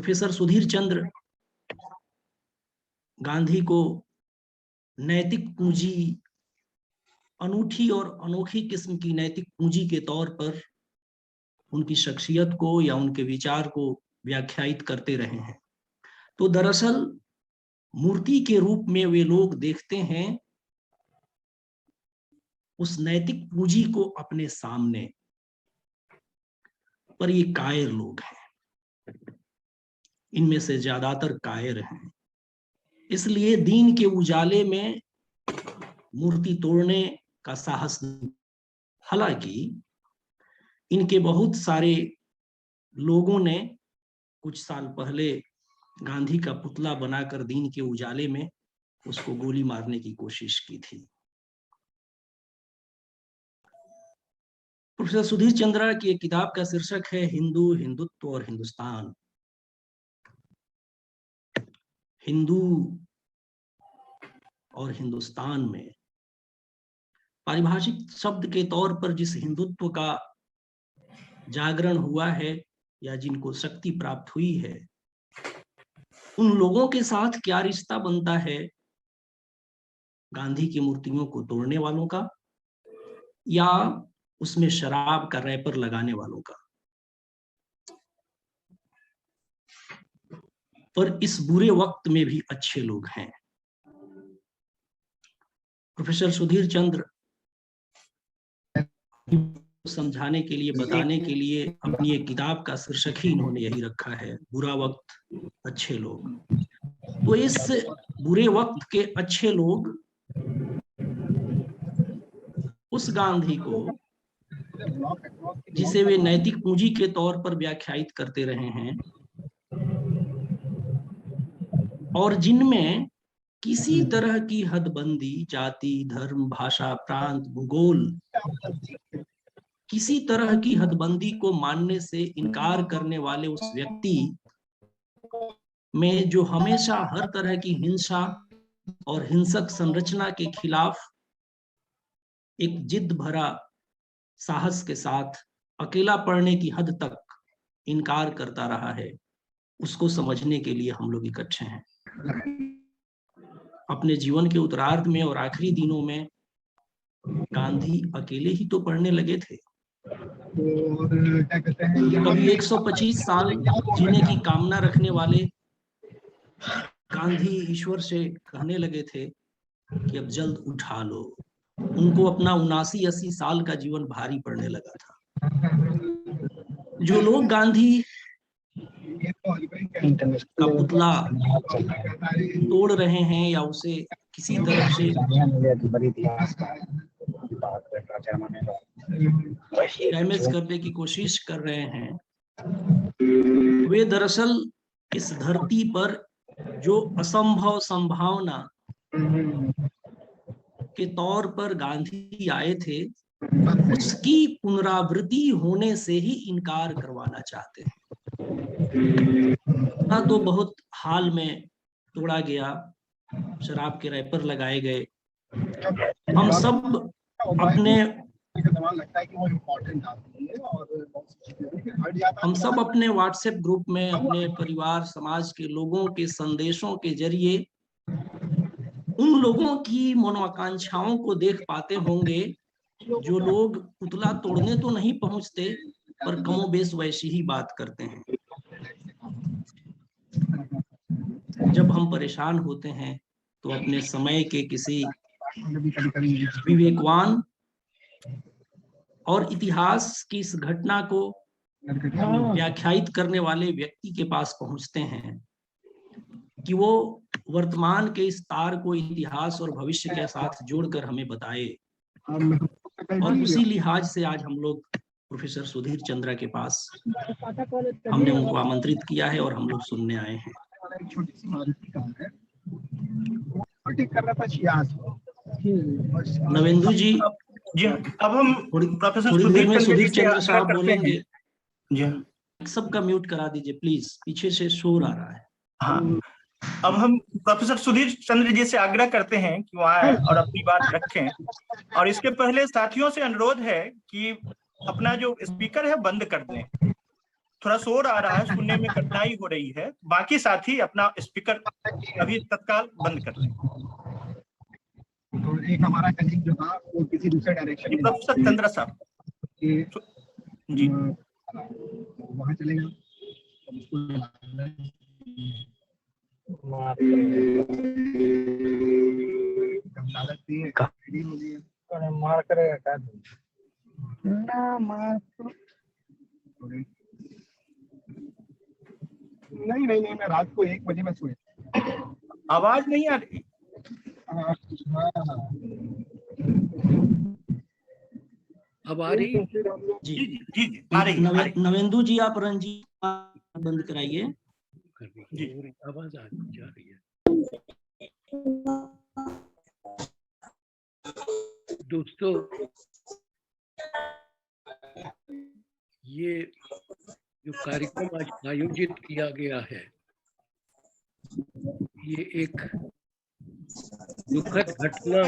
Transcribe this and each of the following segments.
Professor Sudhir चंद्र गांधी को नैतिक पूंजी, अनूठी और अनोखी किस्म की नैतिक पूंजी के तौर पर उनकी शख्सियत को या उनके विचार को व्याख्यायित करते रहे हैं। तो दरअसल मूर्ति के रूप में वे लोग देखते हैं उस नैतिक पूंजी को अपने सामने, पर ये कायर लोग हैं, इनमें से ज्यादातर कायर हैं। इसलिए दीन के उजाले में मूर्ति तोड़ने का साहस नहीं। हालांकि इनके बहुत सारे लोगों ने कुछ साल पहले गांधी का पुतला बनाकर दीन के उजाले में उसको गोली मारने की कोशिश की थी। प्रोफेसर सुधीर चंद्रा की एक किताब का शीर्षक है हिंदू, हिंदुत्व और हिंदुस्तान। हिंदू और हिंदुस्तान में पारिभाषिक शब्द के तौर पर जिस हिंदुत्व का जागरण हुआ है या जिनको शक्ति प्राप्त हुई है, उन लोगों के साथ क्या रिश्ता बनता है गांधी की मूर्तियों को तोड़ने वालों का या उसमें शराब का रैपर लगाने वालों का। पर इस बुरे वक्त में भी अच्छे लोग हैं। प्रोफेसर सुधीर चंद्र समझाने के लिए, बताने के लिए अपनी एक किताब का शीर्षक ही इन्होंने यही रखा है, बुरा वक्त अच्छे लोग। तो इस बुरे वक्त के अच्छे लोग उस गांधी को, जिसे वे नैतिक पूंजी के तौर पर व्याख्यायित करते रहे हैं और जिनमें किसी तरह की हदबंदी, जाति, धर्म, भाषा, प्रांत, भूगोल, किसी तरह की हदबंदी को मानने से इनकार करने वाले उस व्यक्ति में जो हमेशा हर तरह की हिंसा और हिंसक संरचना के खिलाफ एक जिद भरा साहस के साथ अकेला पड़ने की हद तक इनकार करता रहा है, उसको समझने के लिए हम लोग इकट्ठे हैं। अपने जीवन के उत्तरार्ध में और आखिरी दिनों में गांधी अकेले ही तो पढ़ने लगे थे। कभी 125 साल जीने की कामना रखने वाले गांधी ईश्वर से कहने लगे थे कि अब जल्द उठा लो। उनको अपना 79-80 साल का जीवन भारी पड़ने लगा था। जो लोग गांधी का पुतला तोड़ रहे हैं या उसे किसी तरह से डैमेज करने की कोशिश कर रहे हैं, वे दरअसल इस धरती पर जो असंभव संभावना के तौर पर गांधी आए थे, उसकी पुनरावृत्ति होने से ही इनकार करवाना चाहते हैं। तो बहुत हाल में तोड़ा गया, शराब के रैपर लगाए गए। हम सब अपने व्हाट्सएप ग्रुप में अपने परिवार समाज के लोगों के संदेशों के जरिए उन लोगों की मनोकांक्षाओं को देख पाते होंगे जो लोग पुतला तोड़ने तो नहीं पहुंचते पर कमोबेश वैसी ही बात करते हैं। जब हम परेशान होते हैं तो अपने समय के किसी विवेकवान और इतिहास की इस घटना को व्याख्यायित करने वाले व्यक्ति के पास पहुंचते हैं कि वो वर्तमान के इस तार को इतिहास और भविष्य के साथ जोड़कर हमें बताए। और उसी लिहाज से आज हम लोग प्रोफेसर सुधीर चंद्रा के पास हमने उनको आमंत्रित किया है और हम लोग सुनने आए हैं। नवेंदु जी, अब हम प्रोफेसर सुधीर चंद्र साहब बोलेंगे। सबका म्यूट करा दीजिए प्लीज, पीछे से शोर आ रहा है। हाँ, अब हम प्रोफेसर सुधीर चंद्र जी से आग्रह करते हैं कि वो आए और अपनी बात रखें। और इसके पहले साथियों से अनुरोध है कि अपना जो स्पीकर है बंद कर दें, थोड़ा शोर आ रहा है, सुनने में कठिनाई हो रही है। बाकी साथी अपना स्पीकर अभी तत्काल बंद कर लें। तो एक हमारा कलीग जो था वो किसी दूसरे डायरेक्शन में प्रोफेसर चंद्रा साहब जी वहाँ चलेगा। मार करेगा क्या ना मार नहीं नहीं नहीं मैं रात को 1 बजे में सोया। आवाज नहीं आ रही। अब आ रही जी जी जी जी आ रही है। नवेंदु जी आप रंजीत बंद कराइए जी आवाज आ जा रही है। दोस्तों, ये जो कार्यक्रम आज आयोजित किया गया है, ये एक दुखद घटना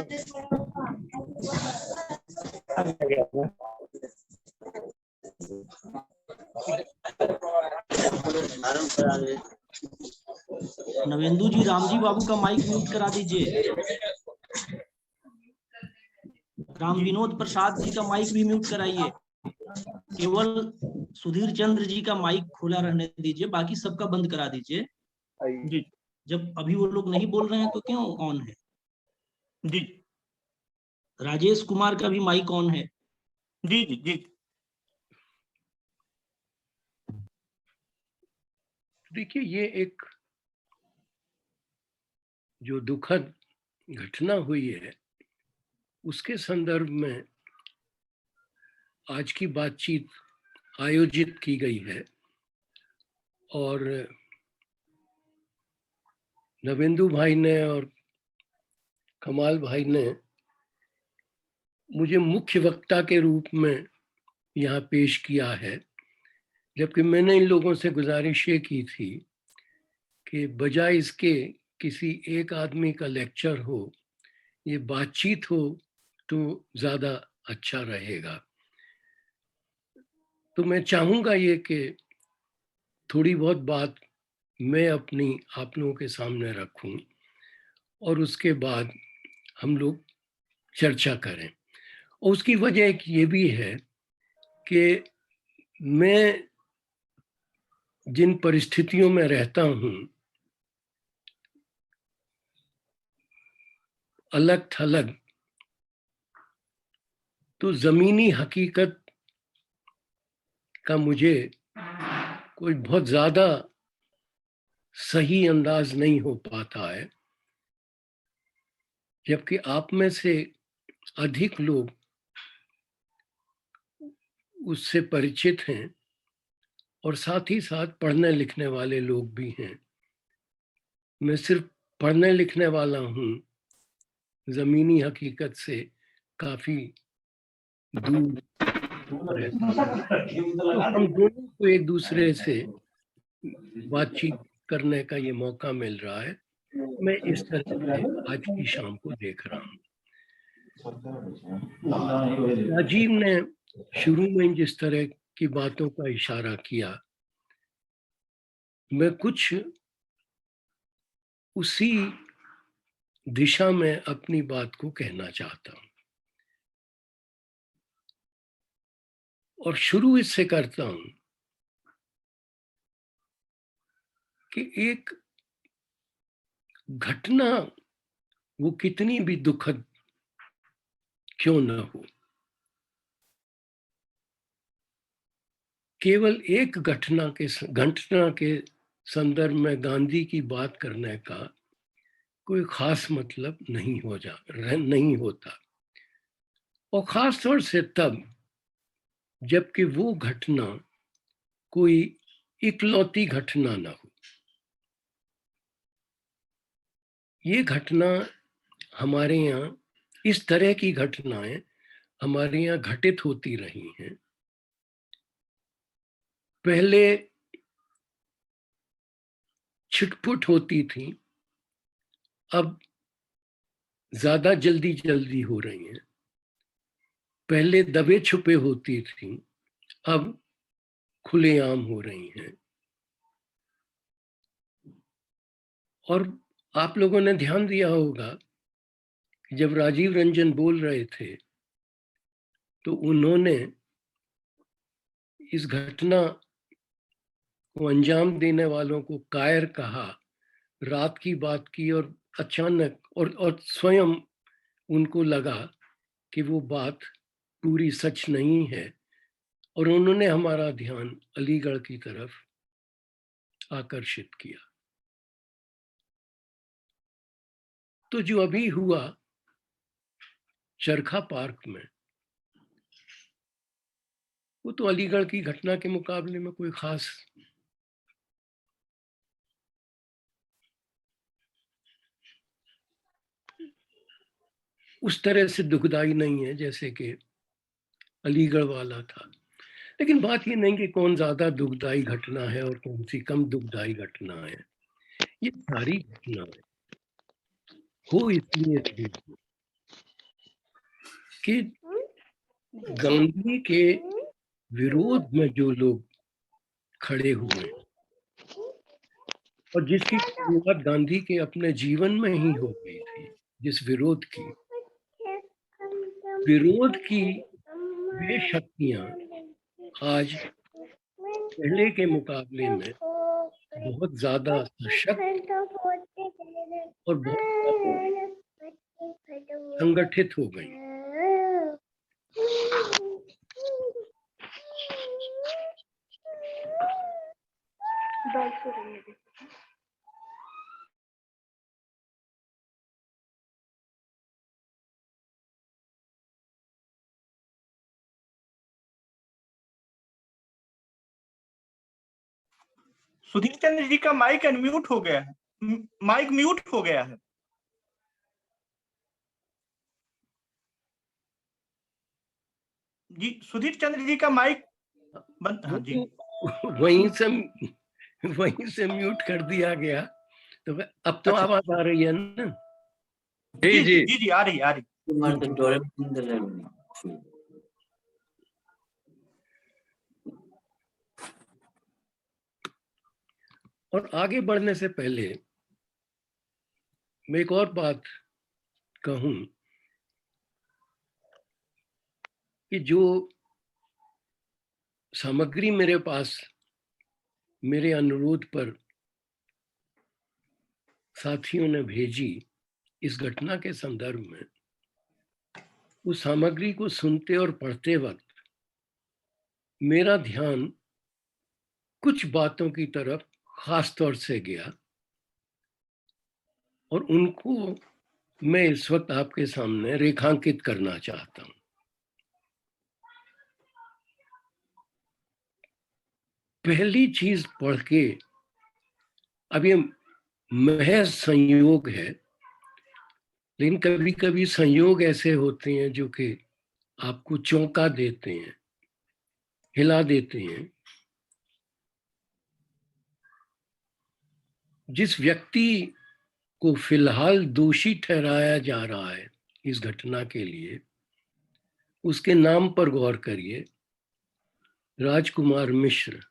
नवेंदु जी रामजी बाबू का माइक म्यूट करा दीजिए। राम विनोद प्रसाद जी का माइक भी म्यूट कराइए। केवल सुधीर चंद्र जी का माइक खुला रहने दीजिए, बाकी सबका बंद करा दीजिए। जी जब अभी वो लोग नहीं बोल रहे हैं तो क्यों ऑन है? जी राजेश कुमार का भी माइक ऑन है। जी जी जी देखिए, ये एक जो दुखद घटना हुई है उसके संदर्भ में आज की बातचीत आयोजित की गई है। और नवेंदु भाई ने और कमाल भाई ने मुझे मुख्य वक्ता के रूप में यहाँ पेश किया है, जबकि मैंने इन लोगों से गुजारिश ये की थी कि बजाय इसके किसी एक आदमी का लेक्चर हो, ये बातचीत हो तो ज़्यादा अच्छा रहेगा। तो मैं चाहूँगा ये कि थोड़ी बहुत बात मैं अपनी आप लोगों के सामने रखूं और उसके बाद हम लोग चर्चा करें। और उसकी वजह एक ये भी है कि मैं जिन परिस्थितियों में रहता हूँ, अलग थलग, तो ज़मीनी हकीकत का मुझे कोई बहुत ज़्यादा सही अंदाज नहीं हो पाता है, जबकि आप में से अधिक लोग उससे परिचित हैं और साथ ही साथ पढ़ने लिखने वाले लोग भी हैं। मैं सिर्फ पढ़ने लिखने वाला हूँ, ज़मीनी हकीकत से काफ़ी दूर रहता हूँ। तो हम दोनों को एक दूसरे से बातचीत करने का ये मौका मिल रहा है। मैं इस तरह से आज की शाम को देख रहा हूँ। राजीव ने शुरू में जिस तरह की बातों का इशारा किया, मैं कुछ उसी दिशा में अपनी बात को कहना चाहता हूँ। और शुरू इससे करता हूँ कि एक घटना वो कितनी भी दुखद क्यों न हो, केवल एक घटना के संदर्भ में गांधी की बात करने का कोई खास मतलब नहीं होता। और खास तौर से तब जबकि वो घटना कोई इकलौती घटना न हो। ये घटना हमारे यहाँ, इस तरह की घटनाएं हमारे यहाँ घटित होती रही हैं। पहले छिटपुट होती थी, अब ज्यादा जल्दी हो रही हैं। पहले दबे छुपे होती थी, अब खुलेआम हो रही हैं। और आप लोगों ने ध्यान दिया होगा कि जब राजीव रंजन बोल रहे थे तो उन्होंने इस घटना को अंजाम देने वालों को कायर कहा, रात की बात की, और अचानक और स्वयं उनको लगा कि वो बात पूरी सच नहीं है, और उन्होंने हमारा ध्यान अलीगढ़ की तरफ आकर्षित किया। तो जो अभी हुआ चरखा पार्क में, वो तो अलीगढ़ की घटना के मुकाबले में कोई खास उस तरह से दुखदाई नहीं है जैसे कि अलीगढ़ वाला था। लेकिन बात ये नहीं कि कौन ज्यादा दुखदाई घटना है और कौन सी कम दुखदाई घटना है। ये सारी घटनाएं हो इसलिए थी कि गांधी के विरोध में जो लोग खड़े हुए और जिसकी शुरुआत गांधी के अपने जीवन में ही हो गई थी, जिस विरोध की वे शक्तियां आज पहले के मुकाबले में बहुत ज्यादा सशक्त और बहुत संगठित हो गई। सुधीर चंद्र जी का माइक अनम्यूट हो गया है, माइक म्यूट हो गया है। जी सुधीर चंद्र जी का माइक बंद। हाँ जी, वहीं से म्यूट कर दिया गया। तो अब तो आवाज आ रही है ना? जी जी जी जी आ रही आ रही। और आगे बढ़ने से पहले मैं एक और बात कहूं कि जो सामग्री मेरे पास मेरे अनुरोध पर साथियों ने भेजी इस घटना के संदर्भ में, उस सामग्री को सुनते और पढ़ते वक्त मेरा ध्यान कुछ बातों की तरफ खास तौर से गया और उनको मैं इस वक्त आपके सामने रेखांकित करना चाहता हूं। पहली चीज पढ़ के, अब ये महज संयोग है, लेकिन कभी कभी संयोग ऐसे होते हैं जो कि आपको चौंका देते हैं, हिला देते हैं। जिस व्यक्ति को फिलहाल दोषी ठहराया जा रहा है इस घटना के लिए, उसके नाम पर गौर करिए। राजकुमार मिश्र।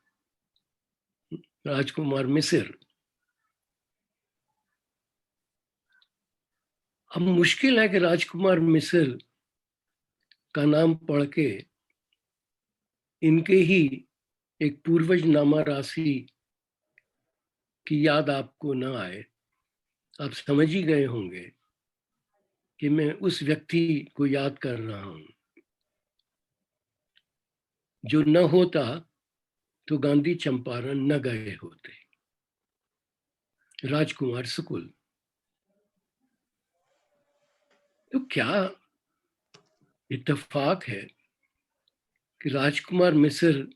अब मुश्किल है कि राजकुमार मिश्र का नाम पढ़ के इनके ही एक पूर्वज नामा राशि की याद आपको न आए। आप समझ ही गए होंगे कि मैं उस व्यक्ति को याद कर रहा हूं जो न होता तो गांधी चंपारण न गए होते, राजकुमार शुक्ल। तो क्या इत्तेफाक है कि राजकुमार मिश्र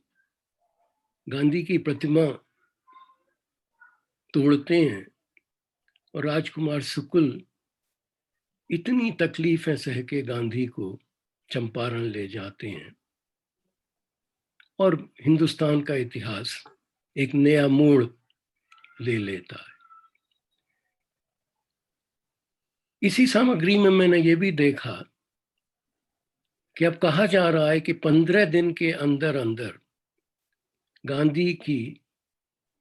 गांधी की प्रतिमा तोड़ते हैं और राजकुमार शुक्ल इतनी तकलीफें सह के गांधी को चंपारण ले जाते हैं और हिंदुस्तान का इतिहास एक नया मोड़ ले लेता है। इसी सामग्री में मैंने ये भी देखा कि अब कहा जा रहा है कि 15 दिन के अंदर अंदर गांधी की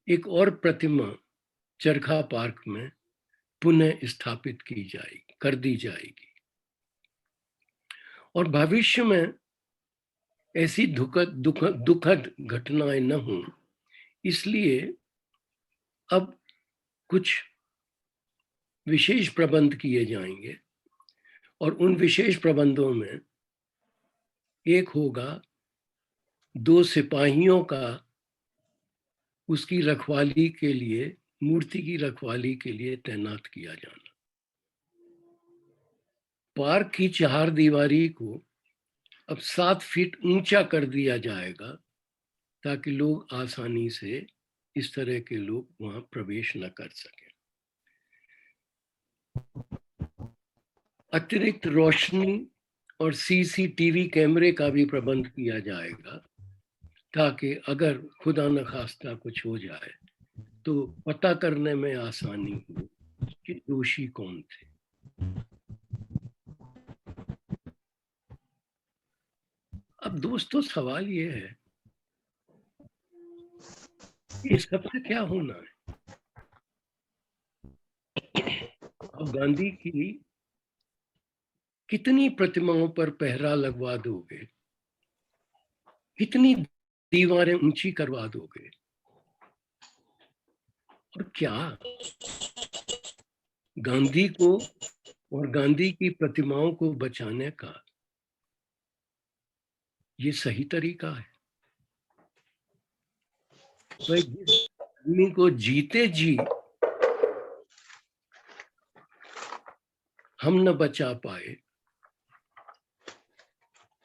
एक और प्रतिमा चरखा पार्क में पुनः स्थापित कर दी जाएगी। और भविष्य में ऐसी दुखद घटनाएं न हों, इसलिए अब कुछ विशेष प्रबंध किए जाएंगे। और उन विशेष प्रबंधों में एक होगा 2 सिपाहियों का उसकी रखवाली के लिए, मूर्ति की रखवाली के लिए तैनात किया जाना। पार्क की 4 दीवारी को अब 7 फीट ऊंचा कर दिया जाएगा ताकि लोग आसानी से, इस तरह के लोग वहां प्रवेश न कर सकें। अतिरिक्त रोशनी और सीसीटीवी कैमरे का भी प्रबंध किया जाएगा ताकि अगर खुदा न खास्ता कुछ हो जाए तो पता करने में आसानी हो कि दोषी कौन थे। अब दोस्तों, सवाल ये है, इस सबसे क्या होना है? अब गांधी की कितनी प्रतिमाओं पर पहरा लगवा दोगे, कितनी दीवारें ऊंची करवा दोगे, और क्या गांधी को और गांधी की प्रतिमाओं को बचाने का ये सही तरीका है? तो एक आदमी को जीते जी हम न बचा पाए,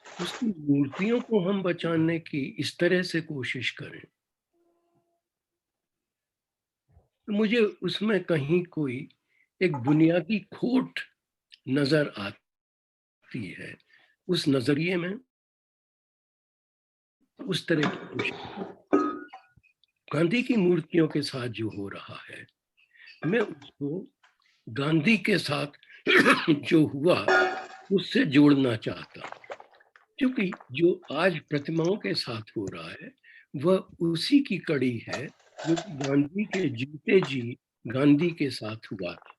उसकी मूर्तियों को हम बचाने की इस तरह से कोशिश करें, तो मुझे उसमें कहीं कोई एक बुनियादी खोट नजर आती है। उस नजरिए में उस तरह की कोशिश, गांधी की मूर्तियों के साथ जो हो रहा है, मैं उसको गांधी के साथ जो हुआ उससे जोड़ना चाहता हूं, क्योंकि जो आज प्रतिमाओं के साथ हो रहा है वह उसी की कड़ी है जो गांधी के जीते जी गांधी के साथ हुआ था।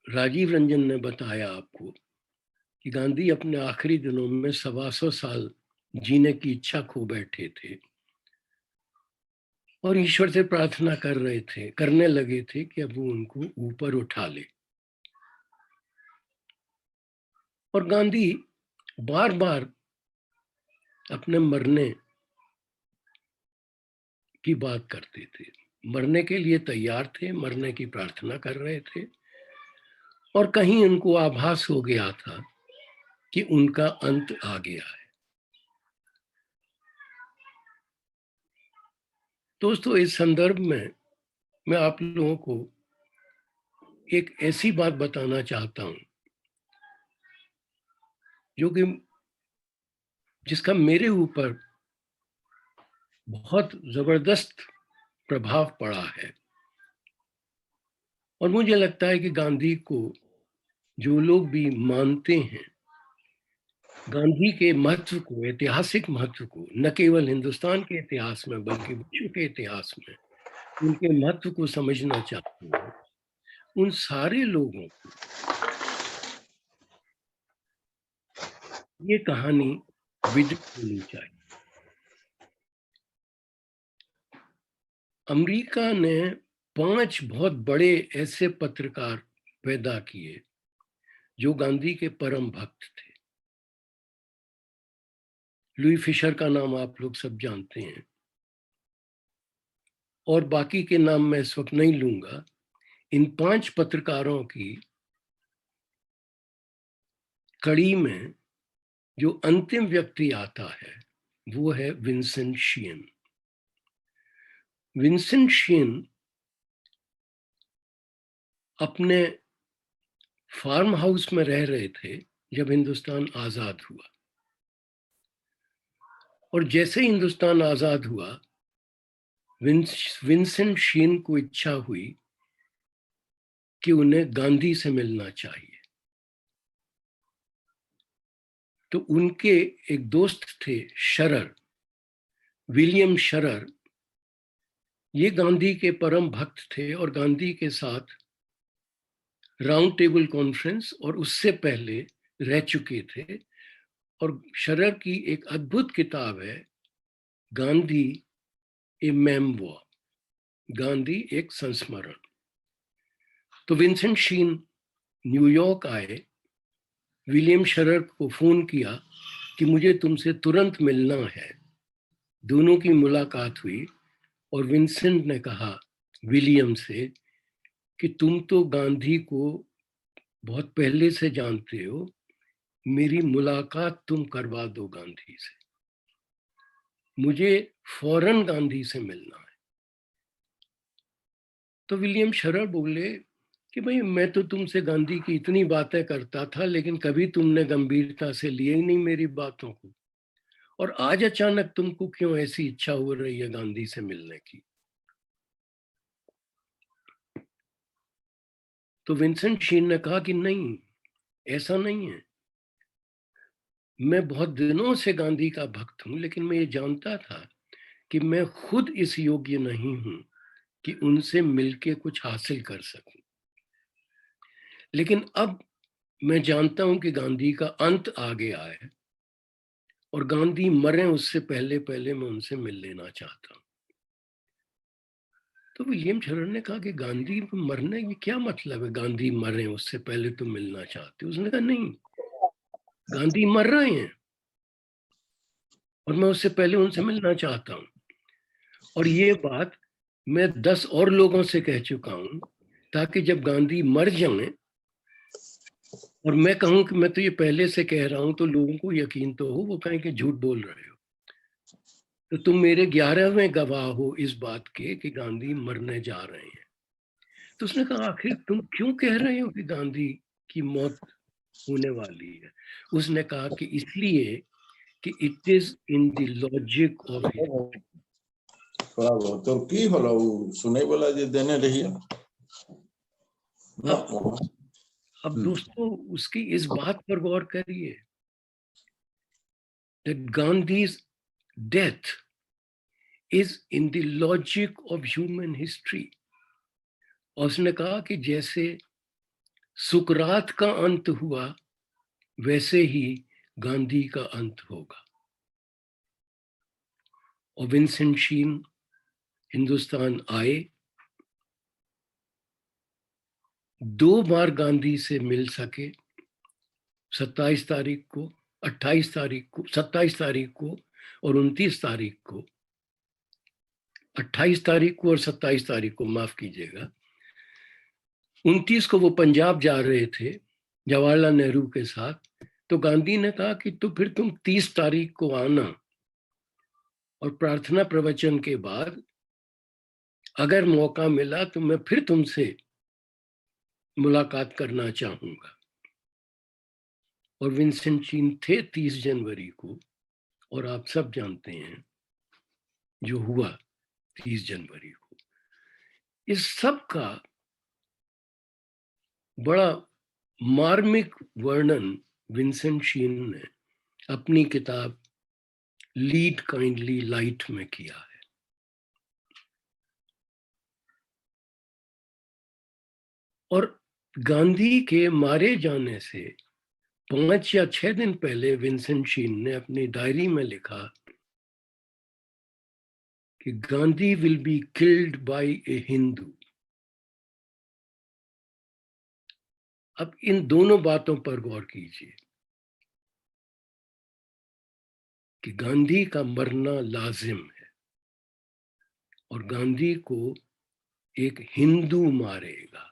राजीव रंजन ने बताया आपको कि गांधी अपने आखिरी दिनों में 125 साल जीने की इच्छा खो बैठे थे और ईश्वर से प्रार्थना करने लगे थे कि अब वो उनको ऊपर उठा ले। और गांधी बार बार अपने मरने की बात करते थे, मरने के लिए तैयार थे, मरने की प्रार्थना कर रहे थे, और कहीं उनको आभास हो गया था कि उनका अंत आ गया है। दोस्तों, इस संदर्भ में मैं आप लोगों को एक ऐसी बात बताना चाहता हूं जिसका मेरे ऊपर बहुत जबरदस्त प्रभाव पड़ा है। और मुझे लगता है कि गांधी को जो लोग भी मानते हैं, गांधी के महत्व को, ऐतिहासिक महत्व को, न केवल हिंदुस्तान के इतिहास में बल्कि विश्व के इतिहास में उनके महत्व को समझना चाहते हैं, उन सारे लोगों को ये कहानी विदित होनी चाहिए। अमेरिका ने 5 बहुत बड़े ऐसे पत्रकार पैदा किए जो गांधी के परम भक्त थे। लुई फिशर का नाम आप लोग सब जानते हैं, और बाकी के नाम मैं इस वक्त नहीं लूंगा। इन 5 पत्रकारों की कड़ी में जो अंतिम व्यक्ति आता है वो है विंसेंट शीन। विंसेंट शीन अपने फार्म हाउस में रह रहे थे जब हिंदुस्तान आजाद हुआ, और जैसे ही हिंदुस्तान आजाद हुआ विंसेंट शीन को इच्छा हुई कि उन्हें गांधी से मिलना चाहिए। तो उनके एक दोस्त थे शरर, विलियम शरर। ये गांधी के परम भक्त थे और गांधी के साथ राउंड टेबल कॉन्फ्रेंस और उससे पहले रह चुके थे। और शरर की एक अद्भुत किताब है गांधी ए मेमोir, गांधी एक संस्मरण। तो विंसेंट शीन न्यूयॉर्क आए, विलियम शरर को फोन किया कि मुझे तुमसे तुरंत मिलना है। दोनों की मुलाकात हुई और विंसेंट ने कहा विलियम से कि तुम तो गांधी को बहुत पहले से जानते हो, मेरी मुलाकात तुम करवा दो गांधी से, मुझे फौरन गांधी से मिलना है। तो विलियम शरर बोले कि भाई मैं तो तुमसे गांधी की इतनी बातें करता था, लेकिन कभी तुमने गंभीरता से लिए ही नहीं मेरी बातों को, और आज अचानक तुमको क्यों ऐसी इच्छा हो रही है गांधी से मिलने की। तो विंसेंट शीन ने कहा कि नहीं, ऐसा नहीं है, मैं बहुत दिनों से गांधी का भक्त हूं, लेकिन मैं ये जानता था कि मैं खुद इस योग्य नहीं हूं कि उनसे मिलके कुछ हासिल कर सकूं। लेकिन अब मैं जानता हूं कि गांधी का अंत आ गया है और गांधी मरे उससे पहले पहले मैं उनसे मिल लेना चाहता हूं। तो विलियम शरर ने कहा कि गांधी मरने की क्या मतलब है, गांधी मरे उससे पहले तुम मिलना चाहते हो। उसने कहा नहीं, गांधी मर रहे हैं और मैं उससे पहले उनसे मिलना चाहता हूं। और ये बात मैं 10 और लोगों से कह चुका हूं, ताकि जब गांधी मर जाएं और मैं कहूं कि मैं तो ये पहले से कह रहा हूं, तो लोगों को यकीन तो हो, वो कहें कि झूठ बोल रहे हो। तो तुम मेरे 11वें गवाह हो इस बात के कि गांधी मरने जा रहे हैं। तो उसने कहा आखिर तुम क्यों कह रहे हो कि गांधी की मौत होने वाली है। उसने कहा कि इसलिए कि it is in the logic of history. थोड़ा बहुत तो की हलो सुने वाला जे देने रही है। अब दोस्तों उसकी इस बात पर गौर करिए, that Gandhi's death is in the logic of human history। और उसने कहा कि जैसे सुकरात का अंत हुआ वैसे ही गांधी का अंत होगा। और विंसेंट शीन हिंदुस्तान आए, 2 बार गांधी से मिल सके, 27 तारीख को, 28 तारीख को, 27 तारीख को और 29 तारीख को। 28 तारीख को और 27 तारीख को, माफ कीजिएगा, 29 को वो पंजाब जा रहे थे जवाहरलाल नेहरू के साथ। तो गांधी ने कहा कि तो फिर तुम 30 तारीख को आना और प्रार्थना प्रवचन के बाद अगर मौका मिला तो मैं फिर तुमसे मुलाकात करना चाहूंगा। और विंसेंट शीन थे 30 जनवरी को, और आप सब जानते हैं जो हुआ 30 जनवरी को। इस सब का बड़ा मार्मिक वर्णन विंसेंट शीन ने अपनी किताब लीड काइंडली लाइट में किया है। और गांधी के मारे जाने से 5 या 6 दिन पहले विंसेंट शीन ने अपनी डायरी में लिखा कि Gandhi will be killed by a Hindu. अब इन दोनों बातों पर गौर कीजिए कि गांधी का मरना लाजिम है और गांधी को एक हिंदू मारेगा।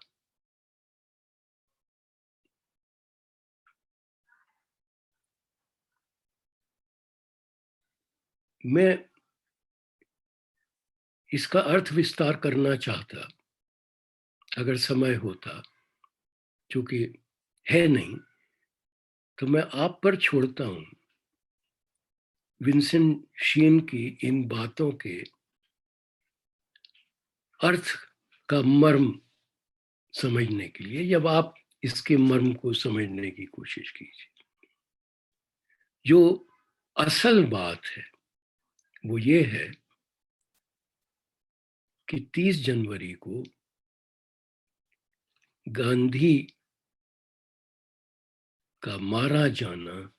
मैं इसका अर्थ विस्तार करना चाहता अगर समय होता, चूंकि है नहीं, तो मैं आप पर छोड़ता हूं विंसेंट शीन की इन बातों के अर्थ का मर्म समझने के लिए, जब आप इसके मर्म को समझने की कोशिश कीजिए, जो असल बात है वो ये है कि 30 जनवरी को गांधी का मारा जाना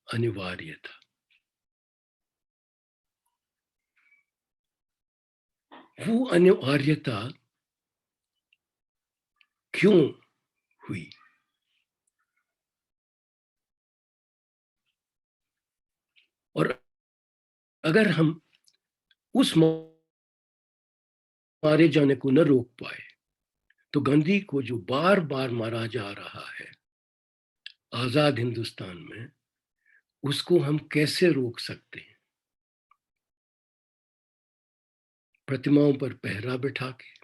अनिवार्य था। वो अनिवार्यता क्यों हुई? और अगर हम उस मारे जाने को न रोक पाए तो गांधी को जो बार बार मारा जा रहा है आजाद हिंदुस्तान में, उसको हम कैसे रोक सकते हैं? प्रतिमाओं पर पहरा बिठा के,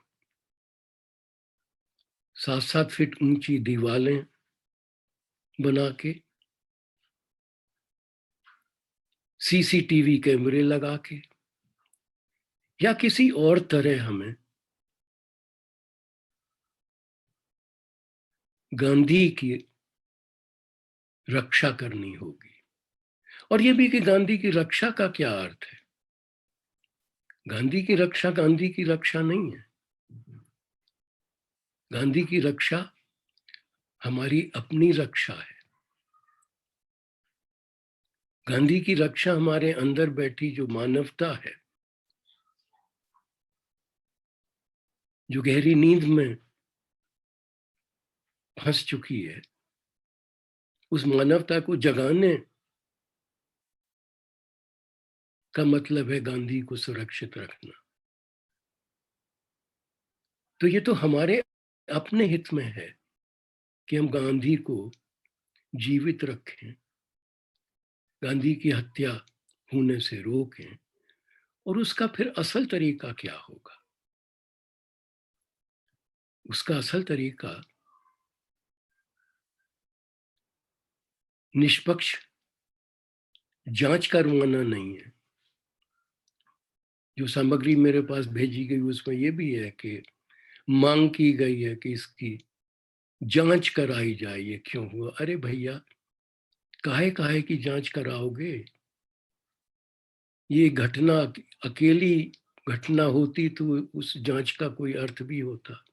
7-7 फीट ऊंची दीवारें बना के, सीसीटीवी कैमरे लगा के, या किसी और तरह हमें गांधी की रक्षा करनी होगी। और ये भी कि गांधी की रक्षा का क्या अर्थ है? गांधी की रक्षा गांधी की रक्षा नहीं है। गांधी की रक्षा हमारी अपनी रक्षा है। गांधी की रक्षा हमारे अंदर बैठी जो मानवता है, जो गहरी नींद में फंस चुकी है, उस मानवता को जगाने का मतलब है गांधी को सुरक्षित रखना। तो ये तो हमारे अपने हित में है कि हम गांधी को जीवित रखें, गांधी की हत्या होने से रोकें। और उसका फिर असल तरीका क्या होगा? उसका असल तरीका निष्पक्ष जांच करवाना नहीं है। जो सामग्री मेरे पास भेजी गई उसमें यह भी है कि मांग की गई है कि इसकी जांच कराई जाए, ये क्यों हुआ। अरे भैया, काहे काहे की जांच कराओगे? ये घटना अकेली घटना होती तो उस जांच का कोई अर्थ भी होता।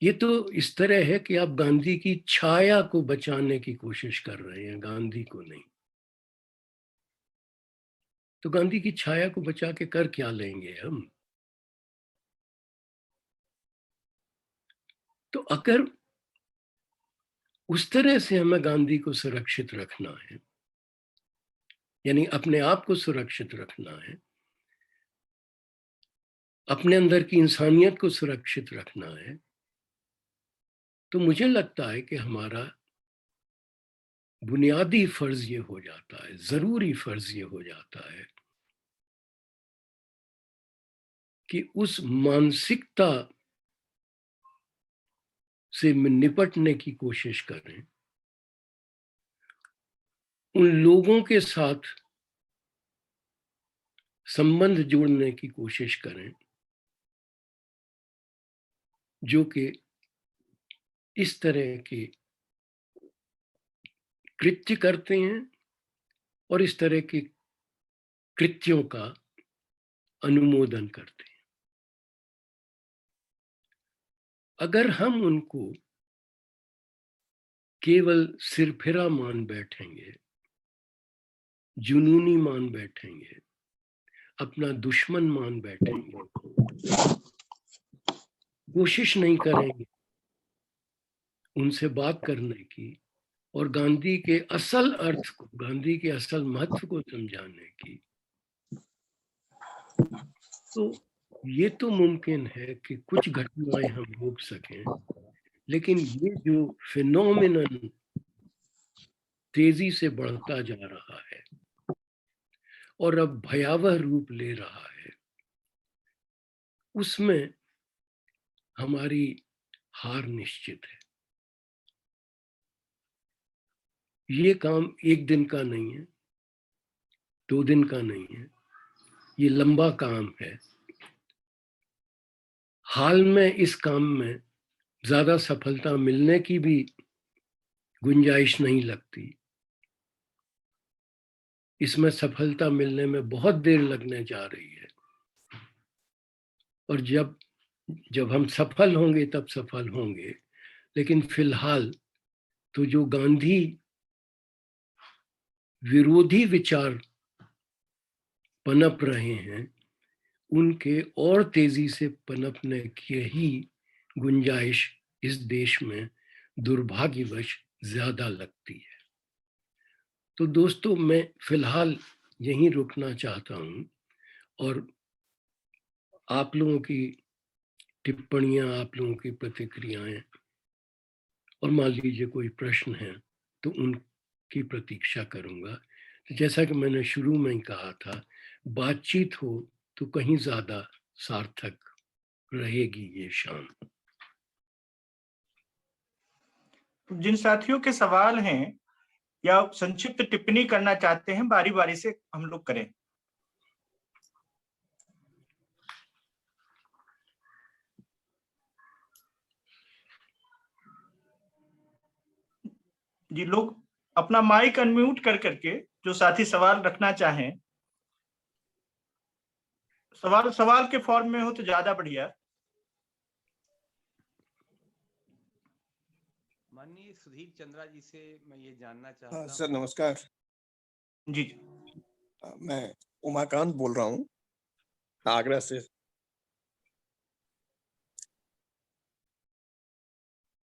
ये तो इस तरह है कि आप गांधी की छाया को बचाने की कोशिश कर रहे हैं, गांधी को नहीं। तो गांधी की छाया को बचा के कर क्या लेंगे हम? तो अगर उस तरह से हमें गांधी को सुरक्षित रखना है, यानी अपने आप को सुरक्षित रखना है, अपने अंदर की इंसानियत को सुरक्षित रखना है, तो मुझे लगता है कि हमारा बुनियादी फर्ज ये हो जाता है, जरूरी फर्ज ये हो जाता है कि उस मानसिकता से निपटने की कोशिश करें, उन लोगों के साथ संबंध जोड़ने की कोशिश करें जो कि इस तरह के कृत्य करते हैं और इस तरह के कृत्यों का अनुमोदन करते हैं। अगर हम उनको केवल सिरफिरा मान बैठेंगे, जुनूनी मान बैठेंगे, अपना दुश्मन मान बैठेंगे, कोशिश नहीं करेंगे उनसे बात करने की और गांधी के असल अर्थ को, गांधी के असल महत्व को समझाने की, तो ये तो मुमकिन है कि कुछ घटनाएं हम रोक सकें। लेकिन ये जो फिनोमिनन तेजी से बढ़ता जा रहा है और अब भयावह रूप ले रहा है, उसमें हमारी हार निश्चित है। ये काम एक दिन का नहीं है, 2 दिन का नहीं है, ये लंबा काम है। हाल में इस काम में ज्यादा सफलता मिलने की भी गुंजाइश नहीं लगती। इसमें सफलता मिलने में बहुत देर लगने जा रही है, और जब हम सफल होंगे तब सफल होंगे। लेकिन फिलहाल तो जो गांधी विरोधी विचार पनप रहे हैं, उनके और तेजी से पनपने की ही गुंजाइश इस देश में दुर्भाग्यवश ज्यादा लगती है। तो दोस्तों, मैं फिलहाल यहीं रुकना चाहता हूं, और आप लोगों की टिप्पणियां, आप लोगों की प्रतिक्रियाएं, और मान लीजिए कोई प्रश्न है तो उनकी प्रतीक्षा करूंगा। जैसा कि मैंने शुरू में ही कहा था, बातचीत हो तो कहीं ज्यादा सार्थक रहेगी ये शाम। जिन साथियों के सवाल हैं या संक्षिप्त टिप्पणी करना चाहते हैं, बारी बारी से हम लोग करें। जी, लोग अपना माइक अनम्यूट कर करके जो साथी सवाल रखना चाहें, सवाल के फॉर्म में हो तो ज्यादा बढ़िया। माननीय सुधीर चंद्रा जी से मैं ये जानना चाहता हूँ। सर नमस्कार जी। मैं उमाकांत बोल रहा हूँ आगरा से।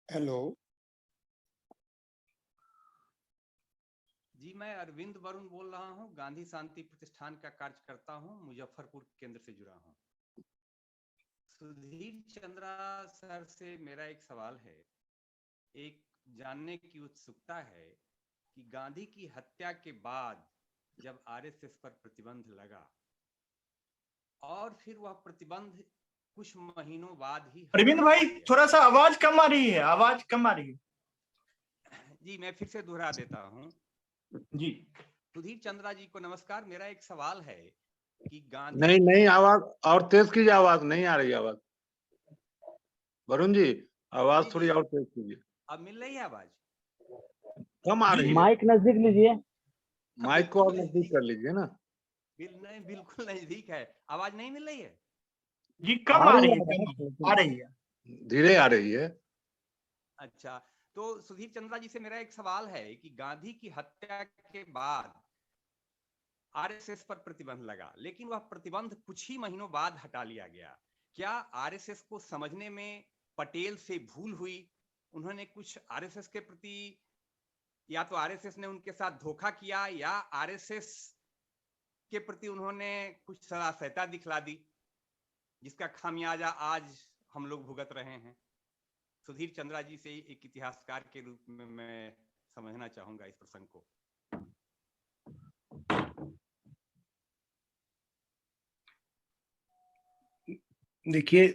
हेलो जी, मैं अरविंद वरुण बोल रहा हूँ, गांधी शांति प्रतिष्ठान का कार्यकर्ता हूँ, मुजफ्फरपुर केंद्र से जुड़ा हूँ। सुधीर चंद्रा सर से मेरा एक सवाल है। एक जानने की उत्सुकता है कि गांधी की हत्या के बाद जब आरएसएस पर प्रतिबंध लगा और फिर वह प्रतिबंध कुछ महीनों बाद ही अरविंद भाई, थोड़ा सा आवाज कम आ रही है, आवाज कम आ रही है। जी, मैं फिर से दोहरा देता हूँ। जी, सुधीर चंद्रा जी को नमस्कार। मेरा एक सवाल है कि गांधी नहीं, आवाज और तेज कीजिए, आवाज नहीं आ रही। आवाज वरुण जी, आवाज थोड़ी और तेज कीजिए। अब मिल रही है आवाज? कम आ रही है। माइक नजदीक लीजिए। माइक को और नजदीक कर लीजिए ना। नहीं, बिल्कुल नजदीक है। आवाज नहीं मिल रही है? जी, कम आ रही है, आ रही है, धीरे आ रही है। अच्छा, तो सुधीर चंद्रा जी से मेरा एक सवाल है कि गांधी की हत्या के बाद आरएसएस पर प्रतिबंध लगा, लेकिन वह प्रतिबंध कुछ ही महीनों बाद हटा लिया गया। क्या आरएसएस को समझने में पटेल से भूल हुई? उन्होंने कुछ आरएसएस के प्रति, या तो आरएसएस ने उनके साथ धोखा किया, या आरएसएस के प्रति उन्होंने कुछ सरासयता दिखला दी, जिसका खामियाजा आज हम लोग भुगत रहे हैं। सुधीर चंद्रा जी से एक इतिहासकार के रूप में मैं समझना चाहूंगा इस प्रसंग को। देखिए,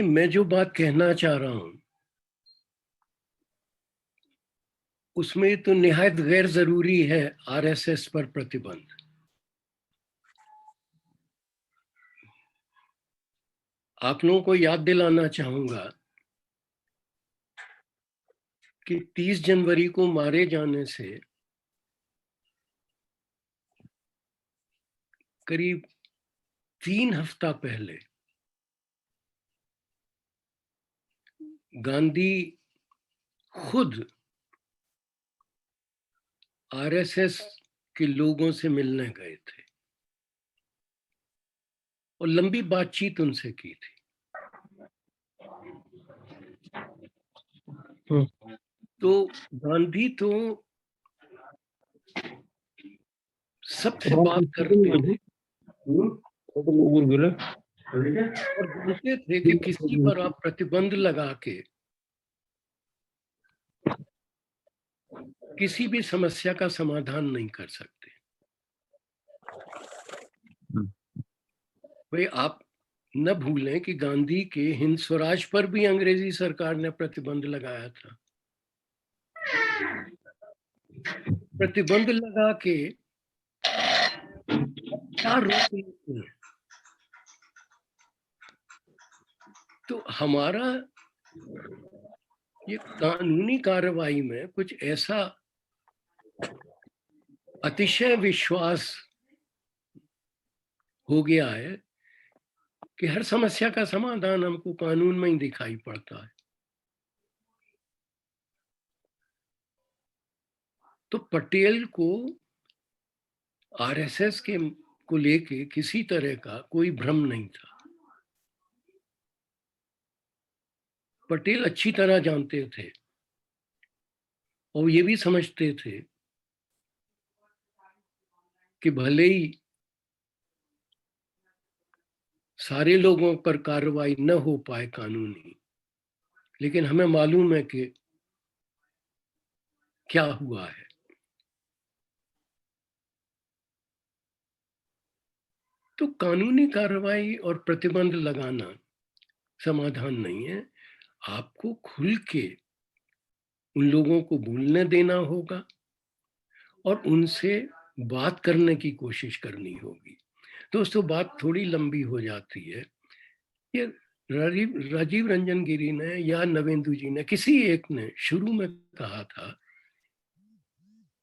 मैं जो बात कहना चाह रहा हूं उसमें तो निहायत गैर जरूरी है आरएसएस पर प्रतिबंध। आप लोगों को याद दिलाना चाहूंगा कि 30 जनवरी को मारे जाने से करीब 3 हफ्ता पहले गांधी खुद आरएसएस के लोगों से मिलने गए थे और लंबी बातचीत उनसे की थी। तो गांधी तो सबसे बात करते थे और बोलते थे कि किसी पर आप प्रतिबंध लगा के किसी भी समस्या का समाधान नहीं कर सकते। भाई, आप न भूलें कि गांधी के हिंद स्वराज पर भी अंग्रेजी सरकार ने प्रतिबंध लगाया था। प्रतिबंध लगा के क्या रोक लेते हैं? तो हमारा ये कानूनी कार्रवाई में कुछ ऐसा अतिशय विश्वास हो गया है कि हर समस्या का समाधान हमको कानून में ही दिखाई पड़ता है। तो पटेल को आरएसएस के को लेके किसी तरह का कोई भ्रम नहीं था। पटेल अच्छी तरह जानते थे और ये भी समझते थे कि भले ही सारे लोगों पर कार्रवाई न हो पाए कानूनी, लेकिन हमें मालूम है कि क्या हुआ है। तो कानूनी कार्रवाई और प्रतिबंध लगाना समाधान नहीं है। आपको खुल के उन लोगों को बोलने देना होगा और उनसे बात करने की कोशिश करनी होगी। दोस्तों, बात थोड़ी लंबी हो जाती है। ये राजीव रंजन गिरी ने या नवेंदु जी ने, किसी एक ने शुरू में कहा था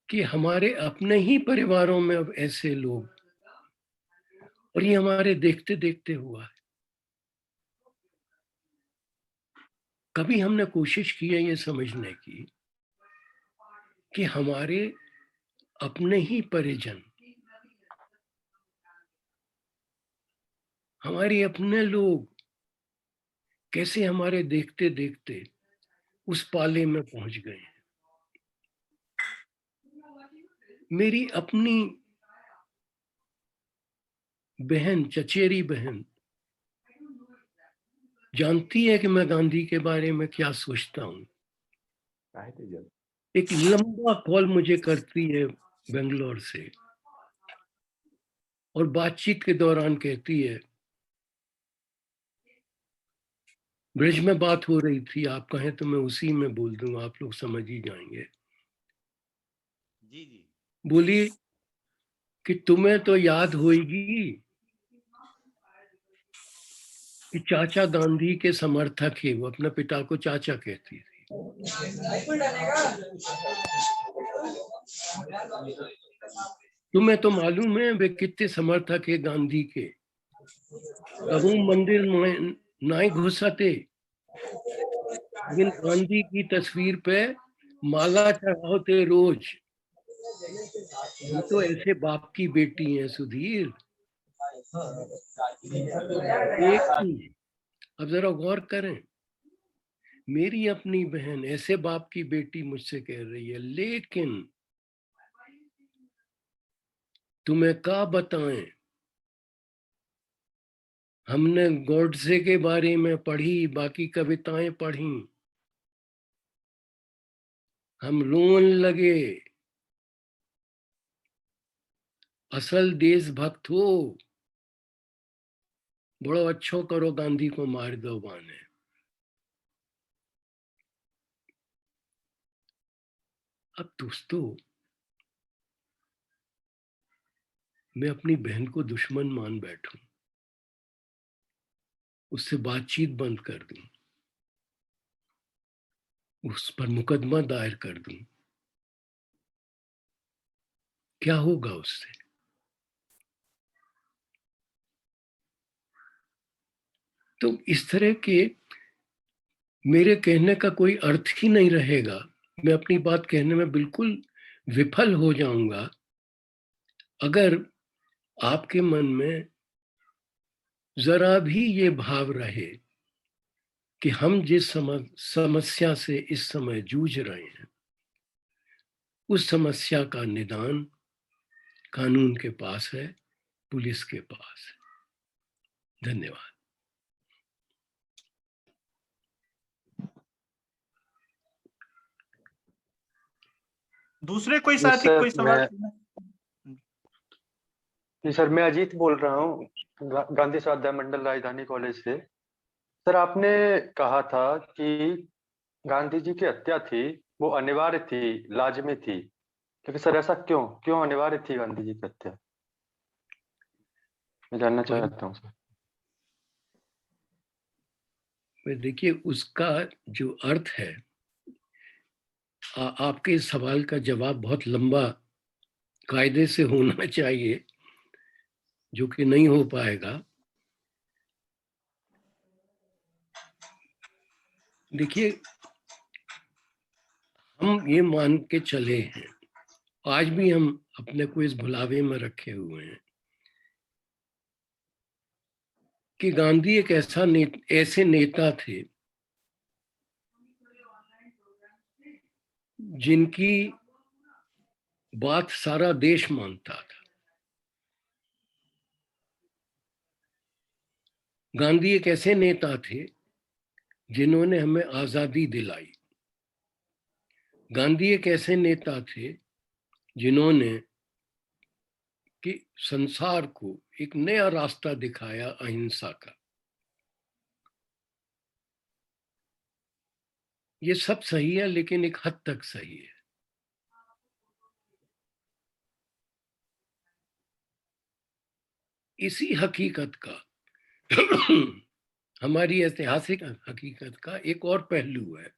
कि हमारे अपने ही परिवारों में अब ऐसे लोग, और ये हमारे देखते देखते हुआ है। कभी हमने कोशिश की है ये समझने की कि हमारे अपने ही परिजन, हमारे अपने लोग कैसे हमारे देखते देखते उस पाले में पहुंच गए हैं। मेरी अपनी बहन, चचेरी बहन, जानती है कि मैं गांधी के बारे में क्या सोचता हूं। एक लंबा कॉल मुझे करती है बेंगलोर से और बातचीत के दौरान कहती है, ब्रिज में बात हो रही थी, आप कहें तो मैं उसी में बोल दूं, आप लोग समझ ही जाएंगे। जी जी। बोली कि तुम्हें तो याद होगी कि चाचा गांधी के समर्थक है। वो अपने पिता को चाचा कहती थी। तुम्हें तो मालूम है वे कितने समर्थक है गांधी के। कभी मंदिर में नहीं घुसते, लेकिन गांधी की तस्वीर पे माला चढ़ाते रोज। हम तो ऐसे बाप की बेटी हैं सुधीर। अब जरा गौर करें, मेरी अपनी बहन ऐसे बाप की बेटी मुझसे कह रही है, लेकिन तुम्हें क्या बताएं, हमने गॉडसे के बारे में पढ़ी, बाकी कविताएं पढ़ी, हम रोन लगे। असल देशभक्त हो, बड़ो अच्छो करो, गांधी को मार दो बाने। अब दोस्तों, मैं अपनी बहन को दुश्मन मान बैठूं, उससे बातचीत बंद कर दूं, उस पर मुकदमा दायर कर दूं, क्या होगा उससे? तो इस तरह के मेरे कहने का कोई अर्थ ही नहीं रहेगा। मैं अपनी बात कहने में बिल्कुल विफल हो जाऊंगा अगर आपके मन में जरा भी ये भाव रहे कि हम जिस समस्या से इस समय जूझ रहे हैं, उस समस्या का निदान कानून के पास है, पुलिस के पास है। धन्यवाद। दूसरे कोई साथी कोई सवाल? जी सर, मैं अजीत बोल रहा हूँ, गांधी स्वाध्याय मंडल राजधानी कॉलेज से। सर, आपने कहा था कि गांधी जी की हत्या थी वो अनिवार्य थी, लाजमी थी, लेकिन सर ऐसा क्यों अनिवार्य थी गांधी जी की हत्या? मैं जानना चाहता हूँ सर। देखिए, उसका जो अर्थ है, आपके इस सवाल का जवाब बहुत लंबा कायदे से होना चाहिए, जो कि नहीं हो पाएगा। देखिए, हम ये मान के चले हैं, आज भी हम अपने को इस भुलावे में रखे हुए हैं कि गांधी एक ऐसे नेता थे जिनकी बात सारा देश मानता था। गांधी एक ऐसे नेता थे जिन्होंने हमें आजादी दिलाई। गांधी एक ऐसे नेता थे जिन्होंने कि संसार को एक नया रास्ता दिखाया अहिंसा का। ये सब सही है, लेकिन एक हद तक सही है। इसी हकीकत का हमारी ऐतिहासिक हकीकत का एक और पहलू है,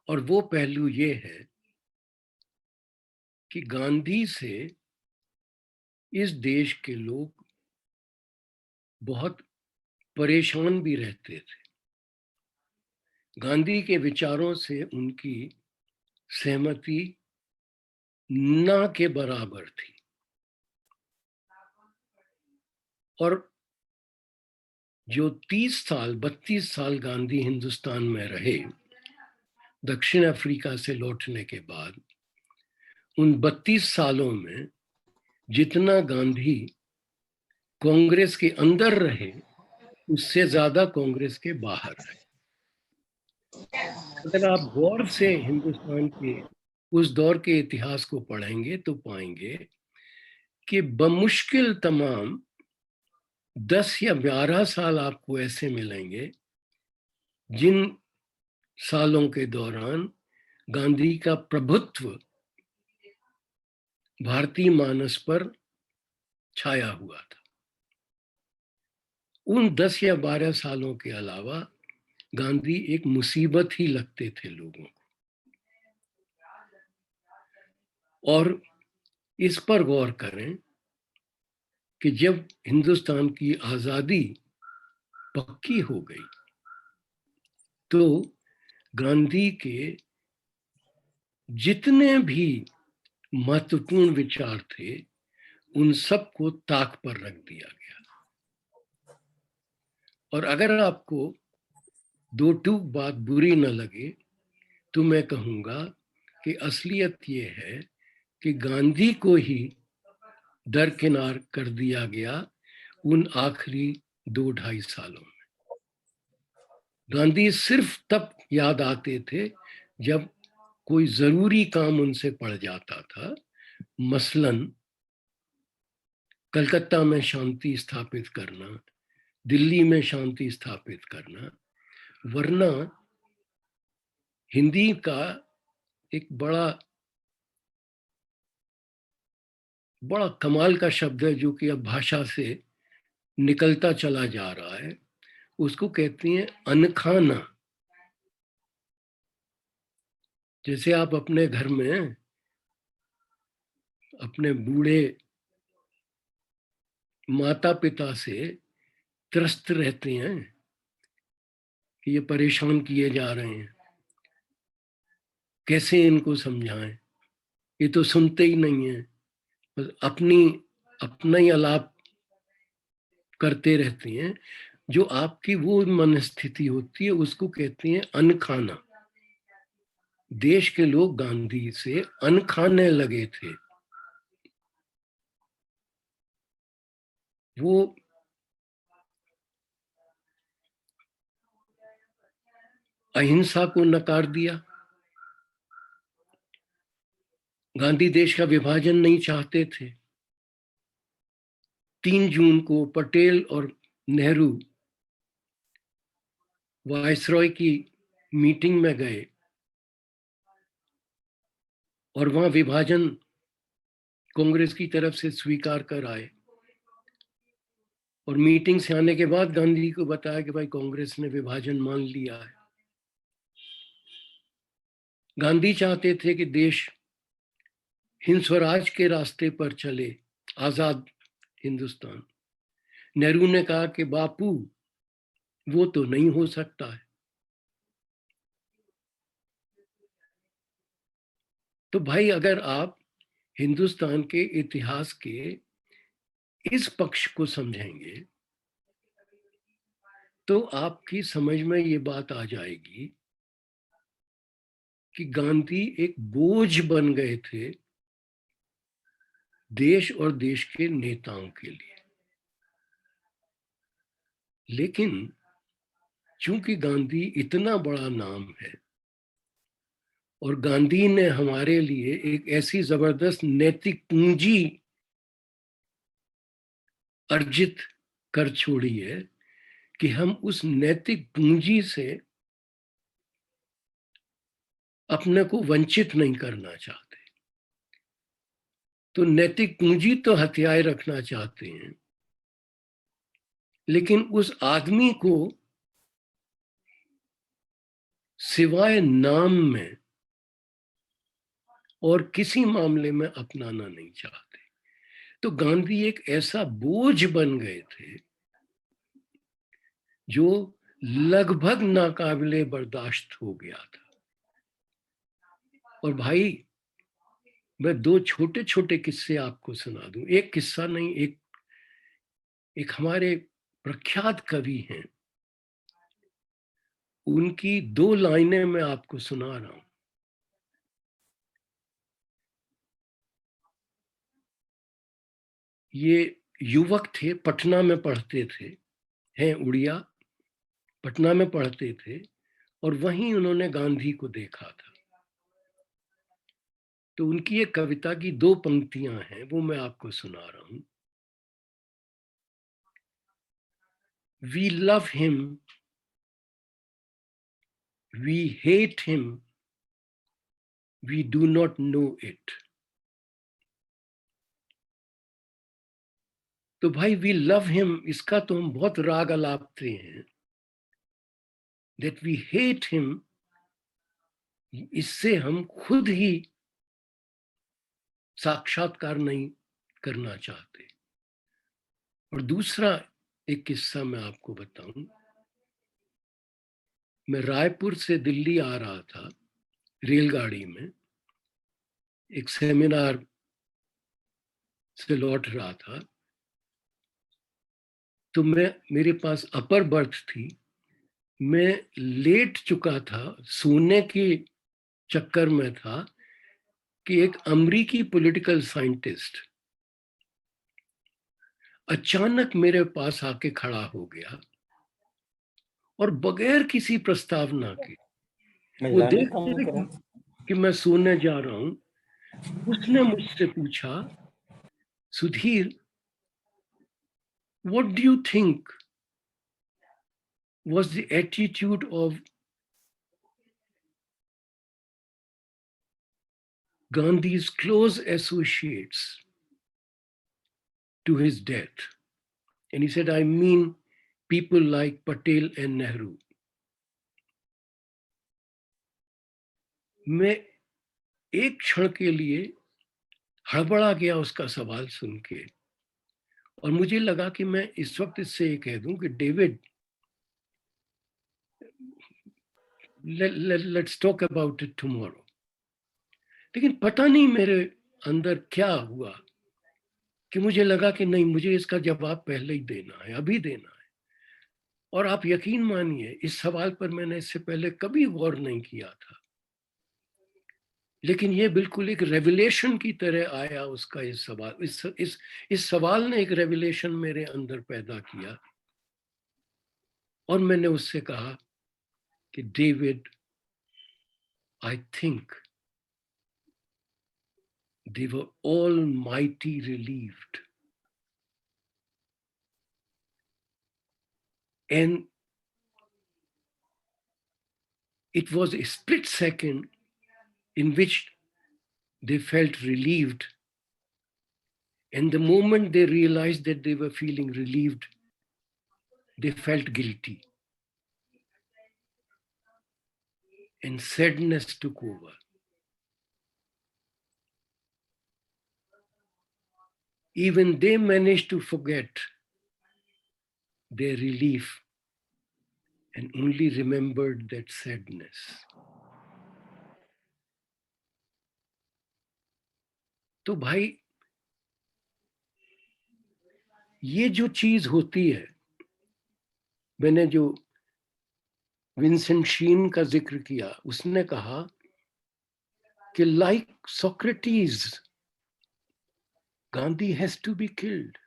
और वो पहलू ये है कि गांधी से इस देश के लोग बहुत परेशान भी रहते थे। गांधी के विचारों से उनकी सहमति ना के बराबर थी, और जो 32 साल गांधी हिंदुस्तान में रहे दक्षिण अफ्रीका से लौटने के बाद, उन 32 सालों में जितना गांधी कांग्रेस के अंदर रहे, उससे ज्यादा कांग्रेस के बाहर रहे। अगर आप गौर से हिंदुस्तान के उस दौर के इतिहास को पढ़ेंगे तो पाएंगे कि बमुश्किल तमाम 10 या 12 साल आपको ऐसे मिलेंगे जिन सालों के दौरान गांधी का प्रभुत्व भारतीय मानस पर छाया हुआ था। उन 10 या 12 सालों के अलावा गांधी एक मुसीबत ही लगते थे लोगों को। और इस पर गौर करें कि जब हिंदुस्तान की आजादी पक्की हो गई तो गांधी के जितने भी महत्वपूर्ण विचार थे उन सब को ताक पर रख दिया गया। और अगर आपको दो टूक बात बुरी न लगे तो मैं कहूंगा कि असलियत ये है कि गांधी को ही दरकिनार कर दिया गया उन आखिरी 2-2.5 सालों में। गांधी सिर्फ तब याद आते थे जब कोई जरूरी काम उनसे पड़ जाता था, मसलन कलकत्ता में शांति स्थापित करना, दिल्ली में शांति स्थापित करना। वरना हिंदी का एक बड़ा कमाल का शब्द है जो कि अब भाषा से निकलता चला जा रहा है, उसको कहती हैं अनखाना। जैसे आप अपने घर में अपने बूढ़े माता पिता से त्रस्त रहते हैं कि ये परेशान किए जा रहे हैं, कैसे इनको समझाएं, ये तो सुनते ही नहीं है, बस अपना ही आलाप करते रहते हैं। जो आपकी वो मनस्थिति होती है उसको कहते हैं अनखाना। देश के लोग गांधी से अनखाने लगे थे। वो अहिंसा को नकार दिया। गांधी देश का विभाजन नहीं चाहते थे। 3 जून को पटेल और नेहरू वायसरॉय की मीटिंग में गए और वहां विभाजन कांग्रेस की तरफ से स्वीकार कर आए, और मीटिंग से आने के बाद गांधी को बताया कि भाई कांग्रेस ने विभाजन मान लिया है। गांधी चाहते थे कि देश हिंद स्वराज के रास्ते पर चले, आजाद हिंदुस्तान। नेहरू ने कहा कि बापू वो तो नहीं हो सकता है। तो भाई अगर आप हिंदुस्तान के इतिहास के इस पक्ष को समझेंगे तो आपकी समझ में ये बात आ जाएगी कि गांधी एक बोझ बन गए थे देश और देश के नेताओं के लिए। लेकिन चूंकि गांधी इतना बड़ा नाम है और गांधी ने हमारे लिए एक ऐसी जबरदस्त नैतिक पूंजी अर्जित कर छोड़ी है कि हम उस नैतिक पूंजी से अपने को वंचित नहीं करना चाहते। तो नैतिक पूंजी तो हथियाए रखना चाहते हैं, लेकिन उस आदमी को सिवाय नाम में और किसी मामले में अपनाना नहीं चाहते। तो गांधी एक ऐसा बोझ बन गए थे जो लगभग नाकाबिले बर्दाश्त हो गया था। और भाई मैं दो छोटे छोटे किस्से आपको सुना दूं। एक किस्सा नहीं, एक हमारे प्रख्यात कवि हैं, उनकी दो लाइनें मैं आपको सुना रहा हूं। ये युवक थे, पटना में पढ़ते थे, हैं उड़िया, पटना में पढ़ते थे और वहीं उन्होंने गांधी को देखा था। तो उनकी एक कविता की दो पंक्तियां हैं, वो मैं आपको सुना रहा हूं। We love him, we hate him, we do not know it. तो भाई we love him, इसका तो हम बहुत राग अलापते हैं। That we hate him, इससे हम खुद ही साक्षात्कार नहीं करना चाहते। और दूसरा एक किस्सा मैं आपको बताऊं। मैं रायपुर से दिल्ली आ रहा था रेलगाड़ी में, एक सेमिनार से लौट रहा था। तो मेरे पास अपर बर्थ थी, मैं लेट चुका था, सोने के चक्कर में था कि एक अमेरिकी पॉलिटिकल साइंटिस्ट अचानक मेरे पास आके खड़ा हो गया और बगैर किसी प्रस्तावना के, वो देखते कि मैं सोने जा रहा हूं, उसने मुझसे पूछा, Sudhir, what do you think was the attitude of Gandhi's close associates to his death? And he said, I mean people like Patel and Nehru. मैं एक क्षण के लिए हड़बड़ा गया उसका सवाल सुन के, और मुझे लगा कि मैं इस वक्त इससे ये कह दूं कि David, let's talk about it tomorrow. लेकिन पता नहीं मेरे अंदर क्या हुआ कि मुझे लगा कि नहीं, मुझे इसका जवाब पहले ही देना है, अभी देना है। और आप यकीन मानिए, इस सवाल पर मैंने इससे पहले कभी गौर नहीं किया था, लेकिन ये बिल्कुल एक रेवलेशन की तरह आया उसका ये सवाल। इस सवाल ने एक रेवलेशन मेरे अंदर पैदा किया, और मैंने उससे कहा कि David, I think they were almighty relieved, and it was a split second in which they felt relieved. And the moment they realized that they were feeling relieved, they felt guilty. And sadness took over. Even they managed to forget their relief and only remembered that sadness. तो भाई ये जो चीज होती है, मैंने जो Vincent शीन का जिक्र किया, उसने कहा कि like Socrates Gandhi has to be killed.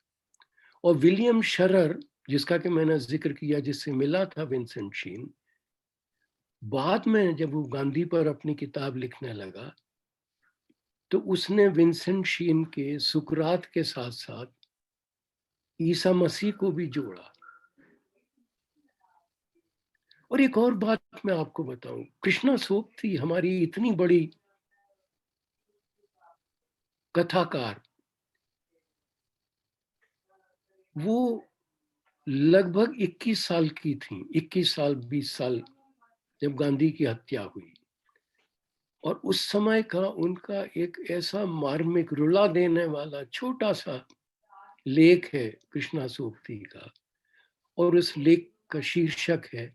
और विलियम शरर, जिसका कि मैंने जिक्र किया, जिससे मिला था विंसेंट शीन, बाद में जब वो गांधी पर अपनी किताब लिखने लगा तो उसने विंसेंट शीन के सुकरात के साथ साथ ईसा मसीह को भी जोड़ा. और एक और बात मैं आपको बताऊं, कृष्णा सोबती हमारी इतनी बड़ी कथाकार, वो लगभग 21 साल की थी, 21 साल 20 साल, जब गांधी की हत्या हुई. और उस समय का उनका एक ऐसा मार्मिक, रुला देने वाला छोटा सा लेख है कृष्णा सोबती का, और उस लेख का शीर्षक है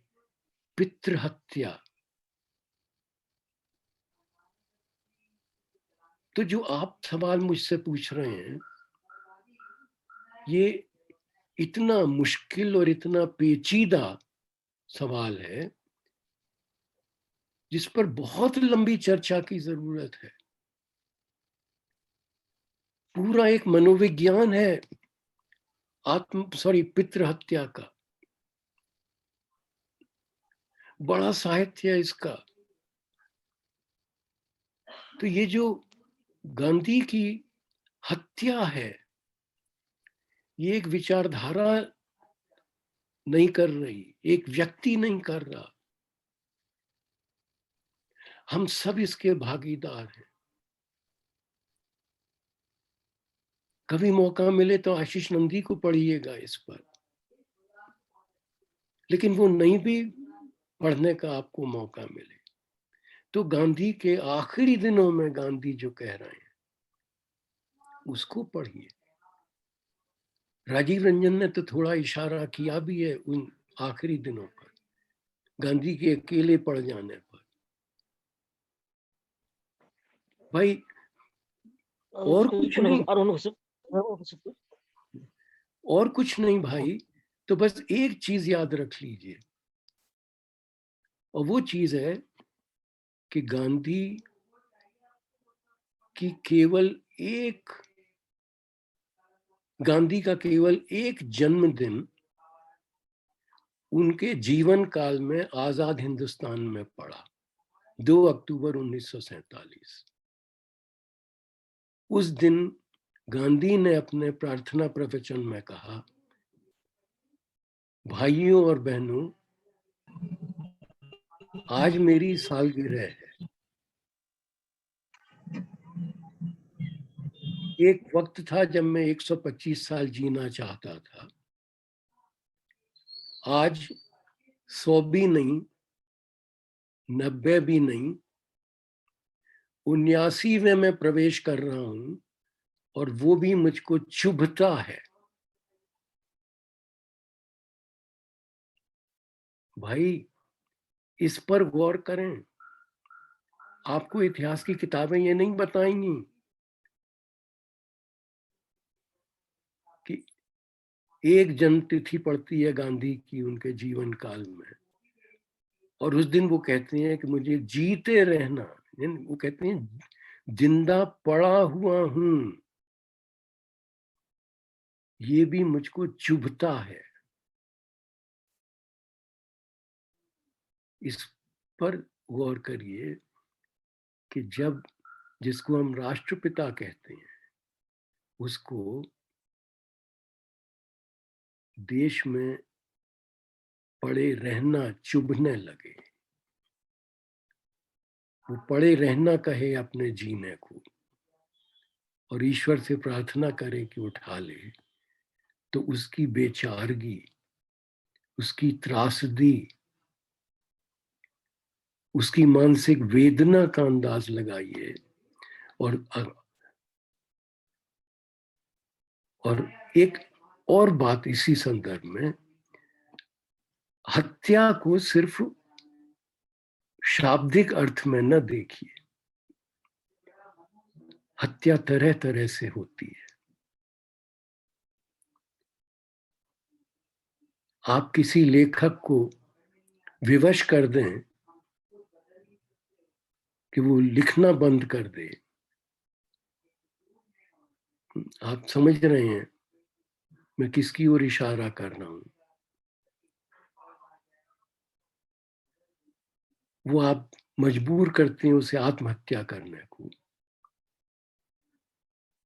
पितृहत्या. तो जो आप सवाल मुझसे पूछ रहे हैं, ये इतना मुश्किल और इतना पेचीदा सवाल है जिस पर बहुत लंबी चर्चा की जरूरत है. पूरा एक मनोविज्ञान है पितृहत्या का, बड़ा साहित्य है इसका. तो ये जो गांधी की हत्या है, ये एक विचारधारा नहीं कर रही, एक व्यक्ति नहीं कर रहा, हम सब इसके भागीदार हैं. कभी मौका मिले तो आशीष नंदी को पढ़िएगा इस पर, लेकिन वो नहीं भी पढ़ने का आपको मौका मिले तो गांधी के आखिरी दिनों में गांधी जो कह रहे हैं उसको पढ़िए. राजीव रंजन ने तो थोड़ा इशारा किया भी है उन आखिरी दिनों पर, गांधी के अकेले पड़ जाने पर. भाई और कुछ नहीं भाई, तो बस एक चीज याद रख लीजिए, और वो चीज है कि गांधी का केवल एक जन्मदिन उनके जीवन काल में आजाद हिंदुस्तान में पड़ा, 2 अक्टूबर 1947. उस दिन गांधी ने अपने प्रार्थना प्रवचन में कहा, भाइयों और बहनों, आज मेरी सालगिरह है. एक वक्त था जब मैं 125 साल जीना चाहता था. आज 100 भी नहीं, 90 भी नहीं, 79वें में प्रवेश कर रहा हूं, और वो भी मुझको चुभता है. भाई इस पर गौर करें. आपको इतिहास की किताबें ये नहीं बताएंगी कि एक जन्मतिथि पड़ती है गांधी की उनके जीवन काल में, और उस दिन वो कहते हैं कि मुझे जीते रहना, वो कहते हैं जिंदा पड़ा हुआ हूं, ये भी मुझको चुभता है. इस पर गौर करिए कि जब जिसको हम राष्ट्रपिता कहते हैं उसको देश में पड़े रहना चुभने लगे, वो पड़े रहना कहे अपने जीने को, और ईश्वर से प्रार्थना करे कि उठा ले, तो उसकी बेचारगी, उसकी त्रासदी, उसकी मानसिक वेदना का अंदाज लगाइए। और एक और बात इसी संदर्भ में, हत्या को सिर्फ शाब्दिक अर्थ में न देखिए, हत्या तरह तरह से होती है। आप किसी लेखक को विवश कर दें कि वो लिखना बंद कर दे, आप समझ रहे हैं मैं किसकी ओर इशारा कर रहा हूं। वो आप मजबूर करते हैं उसे आत्महत्या करने को।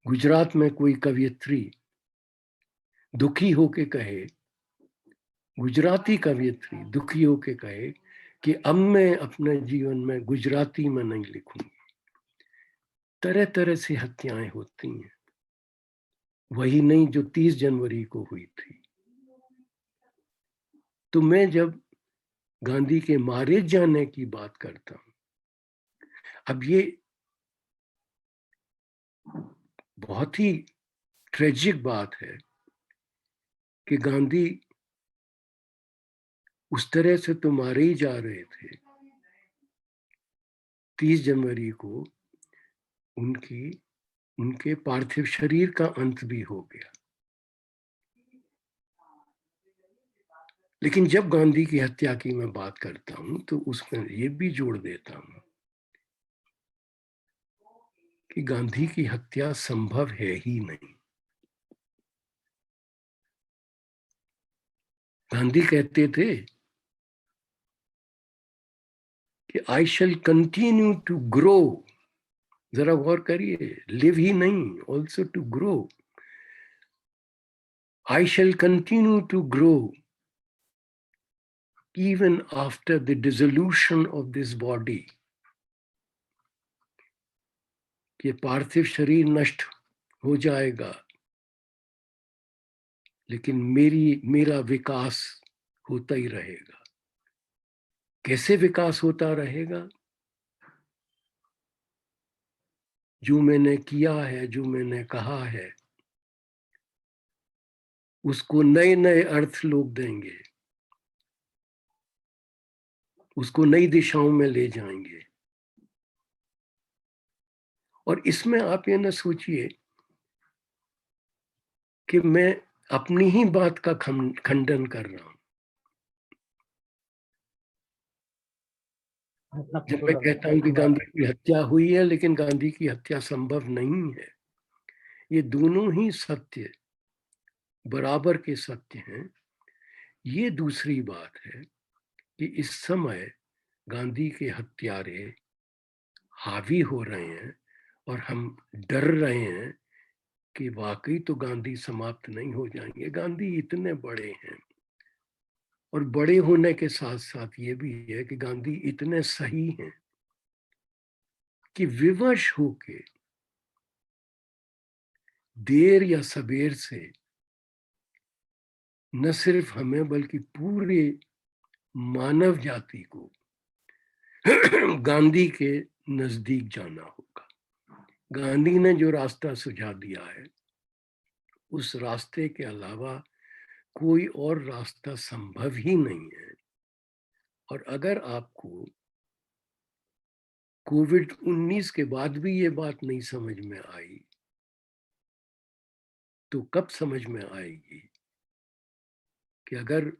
गुजरात में कोई कवियत्री दुखी होके कहे, गुजराती कवियत्री दुखी होके कहे कि अब मैं अपने जीवन में गुजराती में नहीं लिखूंगी। तरह तरह से हत्याएं होती हैं, वही नहीं जो 30 जनवरी को हुई थी। तो मैं जब गांधी के मारे जाने की बात करता हूं, अब ये बहुत ही ट्रेजिक बात है कि गांधी उस तरह से तो मारे ही जा रहे थे। 30 जनवरी को उनके पार्थिव शरीर का अंत भी हो गया। लेकिन जब गांधी की हत्या की मैं बात करता हूं तो उसमें ये भी जोड़ देता हूं कि गांधी की हत्या संभव है ही नहीं। गांधी कहते थे कि I shall continue to grow. जरा गौर करिए, लिव ही नहीं, also to grow. I shall continue to grow even after the dissolution of this body। कि पार्थिव शरीर नष्ट हो जाएगा, लेकिन मेरा विकास होता ही रहेगा। कैसे विकास होता रहेगा? जो मैंने किया है, जो मैंने कहा है, उसको नए नए अर्थ लोग देंगे, उसको नई दिशाओं में ले जाएंगे। और इसमें आप ये न सोचिए कि मैं अपनी ही बात का खंडन कर रहा हूं। जब मैं कहता हूं कि गांधी की हत्या हुई है, लेकिन गांधी की हत्या संभव नहीं है, ये दोनों ही सत्य बराबर के सत्य हैं। ये दूसरी बात है कि इस समय गांधी के हत्यारे हावी हो रहे हैं और हम डर रहे हैं कि वाकई तो गांधी समाप्त नहीं हो जाएंगे। गांधी इतने बड़े हैं, और बड़े होने के साथ साथ ये भी है कि गांधी इतने सही हैं कि विवश होके देर या सबेर से न सिर्फ हमें बल्कि पूरे मानव जाति को गांधी के नजदीक जाना होगा। गांधी ने जो रास्ता सुझा दिया है, उस रास्ते के अलावा कोई और रास्ता संभव ही नहीं है। और अगर आपको कोविड-19 के बाद भी ये बात नहीं समझ में आई, तो कब समझ में आएगी कि अगर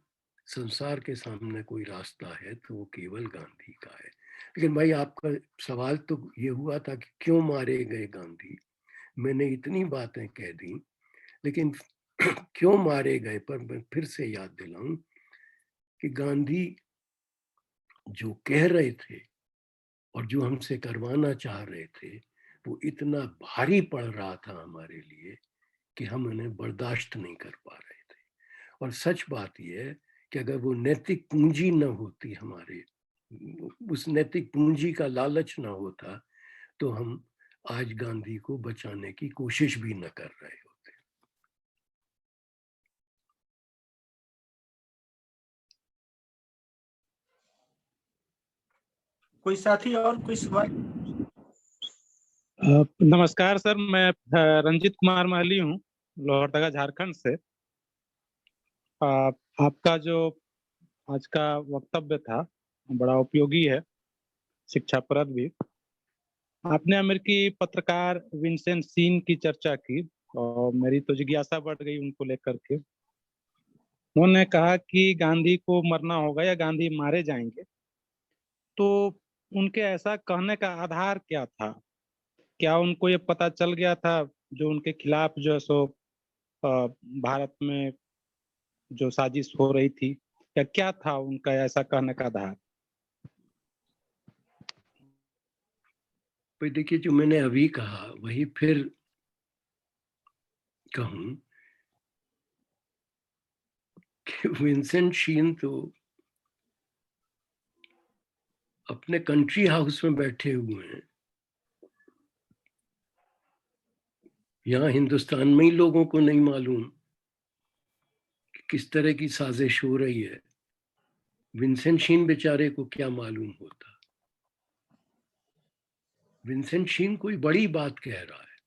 संसार के सामने कोई रास्ता है तो वो केवल गांधी का है। लेकिन भाई, आपका सवाल तो ये हुआ था कि क्यों मारे गए गांधी। मैंने इतनी बातें कह दी, लेकिन क्यों मारे गए पर मैं फिर से याद दिलाऊं कि गांधी जो कह रहे थे और जो हमसे करवाना चाह रहे थे, वो इतना भारी पड़ रहा था हमारे लिए कि हम उन्हें बर्दाश्त नहीं कर पा रहे थे। और सच बात यह है कि अगर वो नैतिक पूंजी न होती, हमारे उस नैतिक पूंजी का लालच ना होता, तो हम आज गांधी को बचाने की कोशिश भी न कर रहे होते। कोई साथी और कोई सवाल? नमस्कार सर, मैं रंजीत कुमार महली हूँ, लोहरदगा झारखंड से। आपका जो आज का वक्तव्य था बड़ा उपयोगी है, शिक्षाप्रद भी। आपने अमेरिकी पत्रकार विंसेंट सीन की चर्चा की और मेरी तो जिज्ञासा बढ़ गई उनको लेकर के। उन्होंने कहा कि गांधी को मरना होगा या गांधी मारे जाएंगे, तो उनके ऐसा कहने का आधार क्या था? क्या उनको ये पता चल गया था जो उनके खिलाफ जो है सो भारत में जो साजिश हो रही थी, या क्या था उनका ऐसा कहने का आधार? भाई देखिए, जो मैंने अभी कहा वही फिर कहूं कि विंसेंट शीन तो अपने कंट्री हाउस में बैठे हुए हैं, यहाँ हिंदुस्तान में ही लोगों को नहीं मालूम कि किस तरह की साजिश हो रही है। विंसेंट शीन बेचारे को क्या मालूम होता? विंसेंट शीन कोई बड़ी बात कह रहा है।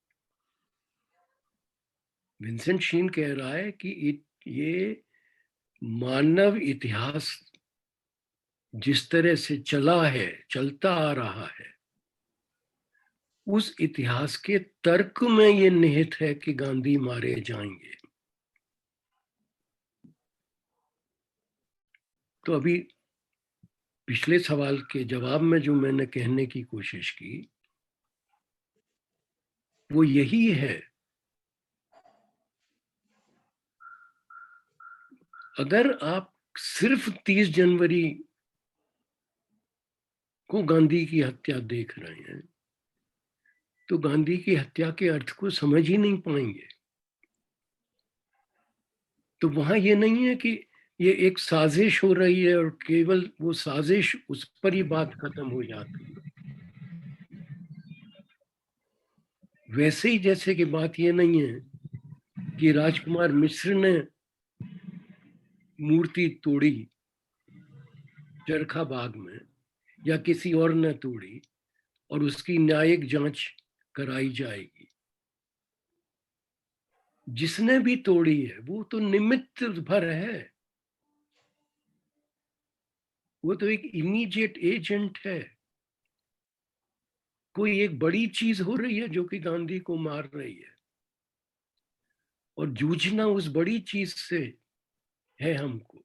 विंसेंट शीन कह रहा है कि ये मानव इतिहास जिस तरह से चला है, चलता आ रहा है, उस इतिहास के तर्क में ये निहित है कि गांधी मारे जाएंगे। तो अभी पिछले सवाल के जवाब में जो मैंने कहने की कोशिश की वो यही है, अगर आप सिर्फ 30 जनवरी को गांधी की हत्या देख रहे हैं तो गांधी की हत्या के अर्थ को समझ ही नहीं पाएंगे। तो वहां ये नहीं है कि ये एक साजिश हो रही है और केवल वो साजिश, उस पर ही बात खत्म हो जाती है। वैसे ही जैसे कि बात ये नहीं है कि राजकुमार मिश्र ने मूर्ति तोड़ी चरखा बाग में या किसी और ने तोड़ी और उसकी न्यायिक जांच कराई जाएगी। जिसने भी तोड़ी है वो तो निमित्त भर है, वो तो एक इमीडिएट एजेंट है। कोई एक बड़ी चीज हो रही है जो कि गांधी को मार रही है, और जूझना उस बड़ी चीज से है हमको।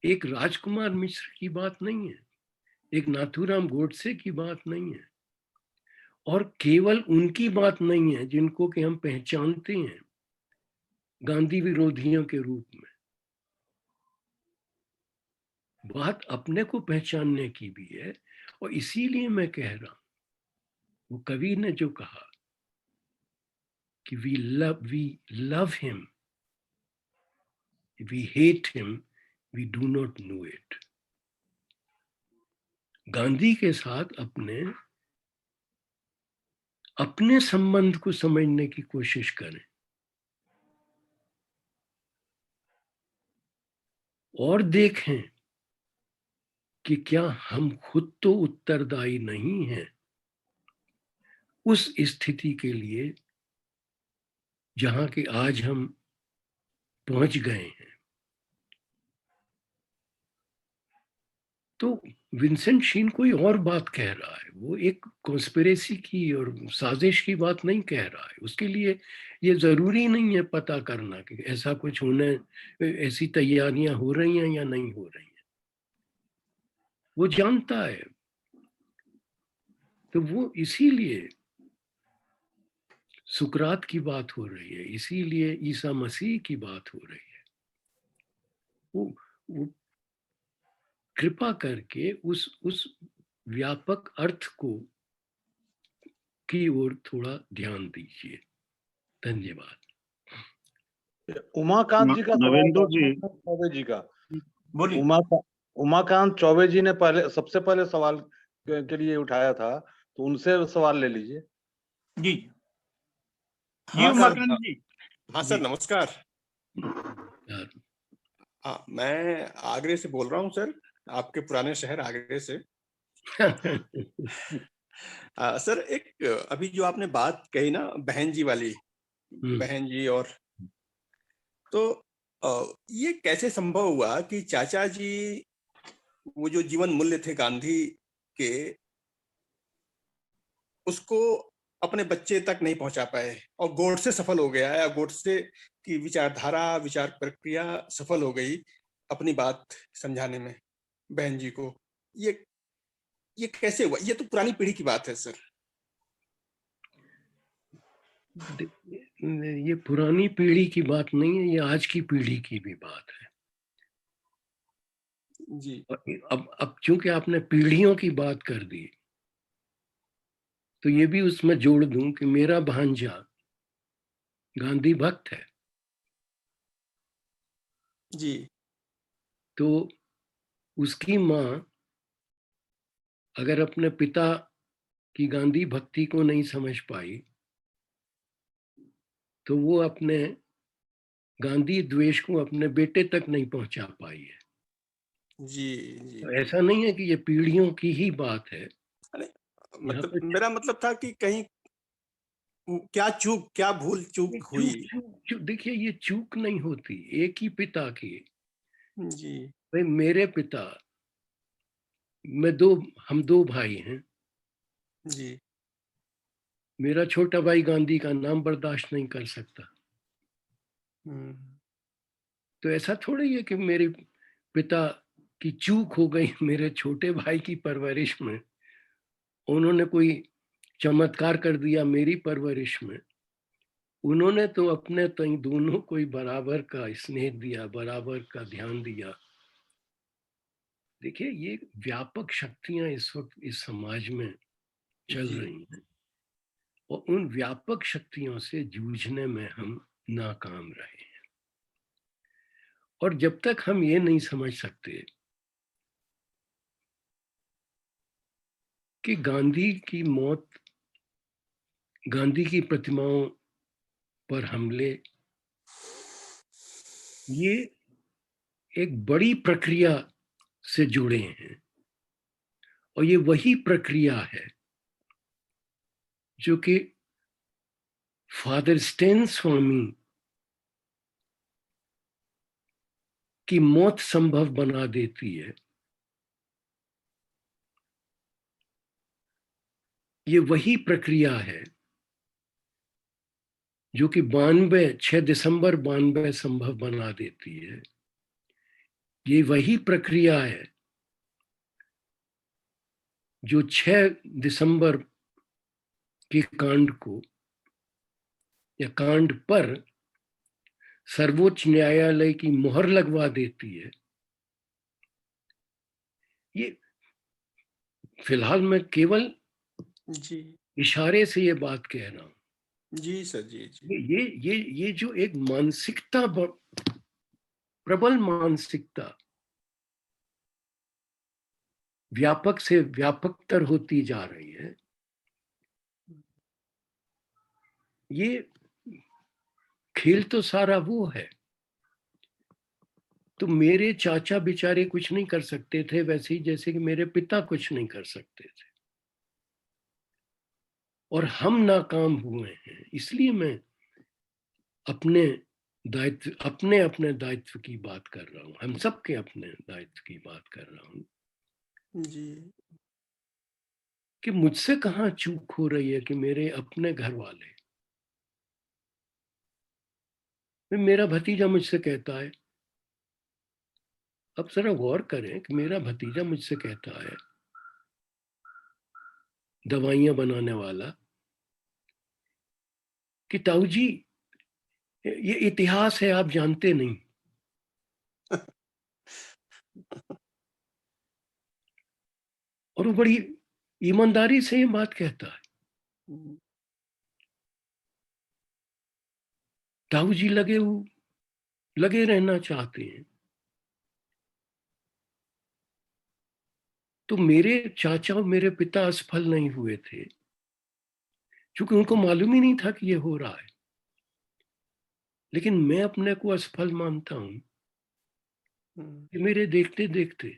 एक राजकुमार मिश्र की बात नहीं है, एक नाथूराम गोडसे की बात नहीं है, और केवल उनकी बात नहीं है जिनको कि हम पहचानते हैं गांधी विरोधियों के रूप में। बात अपने को पहचानने की भी है, और इसीलिए मैं कह रहा हूं, वो कवि ने जो कहा कि we love him, we hate him, we do not know it। Gandhi के साथ अपने संबंध को समझने की कोशिश करें, और देखें कि क्या हम खुद तो उत्तरदायी नहीं हैं उस स्थिति के लिए जहां कि आज हम पहुंच गए हैं। तो विंसेंट शीन कोई और बात कह रहा है, वो एक कॉन्स्पिरेसी की और साजिश की बात नहीं कह रहा है। उसके लिए ये जरूरी नहीं है पता करना कि ऐसा कुछ होने, ऐसी तैयारियां हो रही हैं या नहीं हो रही हैं, वो जानता है। तो वो इसीलिए सुकरात की बात हो रही है, इसीलिए ईसा मसीह की बात हो रही है। वो कृपा करके उस व्यापक अर्थ को की ओर थोड़ा ध्यान दीजिए। धन्यवाद। उमाकांत जी का नवेंदु जी, जी का बोलिए। उमाकांत चौबे जी ने सबसे पहले सवाल के लिए उठाया था, तो उनसे सवाल ले लीजिए। जी जी हाँ सर, उमाकांत जी। हाँ सर, जी। नमस्कार। हाँ, मैं आगरे से बोल रहा हूँ सर, आपके पुराने शहर आगरे से। सर, एक अभी जो आपने बात कही ना बहन जी वाली, बहन जी, और तो ये कैसे संभव हुआ कि चाचा जी वो जो जीवन मूल्य थे गांधी के, उसको अपने बच्चे तक नहीं पहुंचा पाए और गोडसे सफल हो गया, या गोडसे की विचारधारा, विचार प्रक्रिया सफल हो गई अपनी बात समझाने में बहन जी को? ये कैसे हुआ? ये तो पुरानी पीढ़ी की बात है सर। ये पुरानी पीढ़ी की बात नहीं है, ये आज की पीढ़ी की भी बात है जी। अब चूंकि आपने पीढ़ियों की बात कर दी, तो ये भी उसमें जोड़ दूं कि मेरा भांजा गांधी भक्त है। जी। तो उसकी माँ अगर अपने पिता की गांधी भक्ति को नहीं समझ पाई, तो वो अपने गांधी द्वेष को अपने बेटे तक नहीं पहुंचा पाई है। जी जी। तो ऐसा नहीं है कि ये पीढ़ियों की ही बात है। मतलब मेरा मतलब था कि कहीं क्या चूक, क्या भूल चूक हुई? देखिए, ये चूक नहीं होती, एक ही पिता की। जी। भाई मेरे पिता, हम दो भाई हैं। जी। मेरा छोटा भाई गांधी का नाम बर्दाश्त नहीं कर सकता। तो ऐसा थोड़ी है कि मेरे पिता की चूक हो गई मेरे छोटे भाई की परवरिश में, उन्होंने कोई चमत्कार कर दिया मेरी परवरिश में। उन्होंने तो अपने तई दोनों को बराबर का स्नेह दिया, बराबर का ध्यान दिया। देखिए, ये व्यापक शक्तियां इस वक्त इस समाज में चल रही हैं, और उन व्यापक शक्तियों से जूझने में हम नाकाम रहे हैं। और जब तक हम ये नहीं समझ सकते कि गांधी की मौत, गांधी की प्रतिमाओं पर हमले, ये एक बड़ी प्रक्रिया से जुड़े हैं, और ये वही प्रक्रिया है जो कि फादर स्टेन स्वामी की मौत संभव बना देती है। ये वही प्रक्रिया है जो कि 6 दिसंबर 92 संभव बना देती है। ये वही प्रक्रिया है जो 6 दिसंबर के कांड को, या कांड पर सर्वोच्च न्यायालय की मुहर लगवा देती है। ये फिलहाल मैं केवल जी इशारे से ये बात कह रहा हूं। जी सर। जी जी। ये जो एक मानसिकता, प्रबल मानसिकता व्यापक से व्यापकतर होती जा रही है, ये खेल तो सारा वो है। तो मेरे चाचा बेचारे कुछ नहीं कर सकते थे, वैसे ही जैसे कि मेरे पिता कुछ नहीं कर सकते थे, और हम नाकाम हुए हैं। इसलिए मैं अपने दायित्व, अपने अपने दायित्व की बात कर रहा हूं, हम सबके अपने दायित्व की बात कर रहा हूं जी। कि मुझसे कहाँ चूक हो रही है कि मेरे अपने घर वाले, मेरा भतीजा मुझसे कहता है, अब जरा गौर करें कि मेरा भतीजा मुझसे कहता है, दवाइयां बनाने वाला, कि ताऊ जी ये इतिहास है, आप जानते नहीं। और वो बड़ी ईमानदारी से ये बात कहता है। ताऊ जी लगे रहना चाहते हैं, तो मेरे चाचा और मेरे पिता असफल नहीं हुए थे क्योंकि उनको मालूम ही नहीं था कि ये हो रहा है, लेकिन मैं अपने को असफल मानता हूं कि मेरे देखते देखते,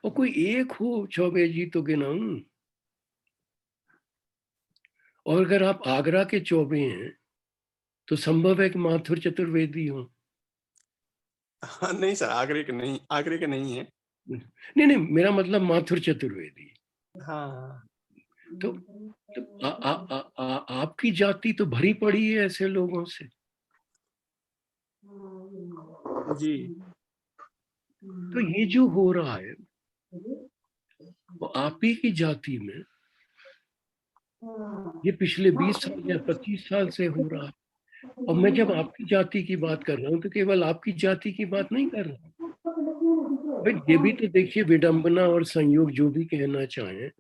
और कोई एक हो चौबे जी तो गिनाऊं, और अगर आप आगरा के चौबे हैं तो संभव है कि माथुर चतुर्वेदी हो। हाँ, नहीं सर, आगरे के नहीं है। नहीं, मेरा मतलब माथुर चतुर्वेदी। हाँ, तो आपकी जाति तो भरी पड़ी है ऐसे लोगों से। जी। तो ये जो हो रहा है वो आप ही की जाति में ये पिछले 20 साल या 25 साल से हो रहा है। और मैं जब आपकी जाति की बात कर रहा हूँ तो केवल आपकी जाति की बात नहीं कर रहा हूँ भाई, ये भी तो देखिए विडंबना और संयोग जो भी कहना चाहें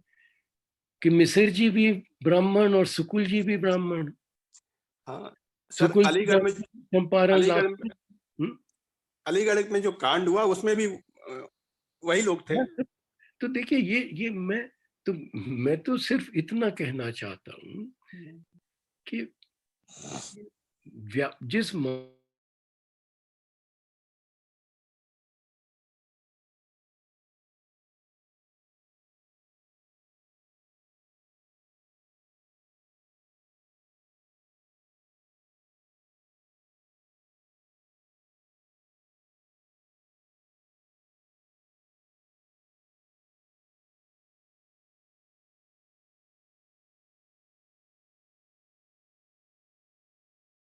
कि मिसिर जी भी ब्राह्मण और सुकुल जी भी ब्राह्मण। हाँ सर, सुकुल अलीगढ़ में चंपारण अलीगढ़ में जो कांड हुआ उसमें भी वही लोग थे। तो देखिए ये मैं तो सिर्फ इतना कहना चाहता हूं कि जिस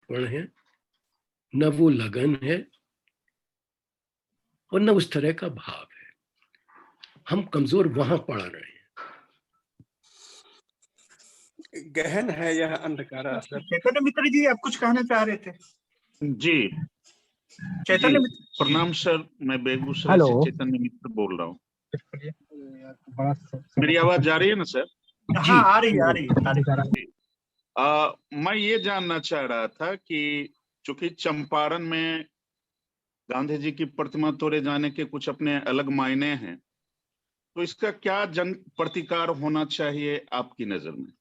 है न वो लगन है और न उस तरह का भाव है, हम कमजोर वहां पड़ रहे हैं। गहन है यह अंधकार। चैतन्य मित्र जी, आप कुछ कहना चाह रहे थे? जी चैतन्य मित्र, प्रणाम सर, मैं बेगूसराय से चैतन्य मित्र बोल रहा हूँ। मेरी आवाज जा रही है ना सर? हाँ, आ रही है। मैं ये जानना चाह रहा था कि चूंकि चंपारण में गांधी जी की प्रतिमा तोड़े जाने के कुछ अपने अलग मायने हैं, तो इसका क्या जन प्रतिकार होना चाहिए आपकी नजर में?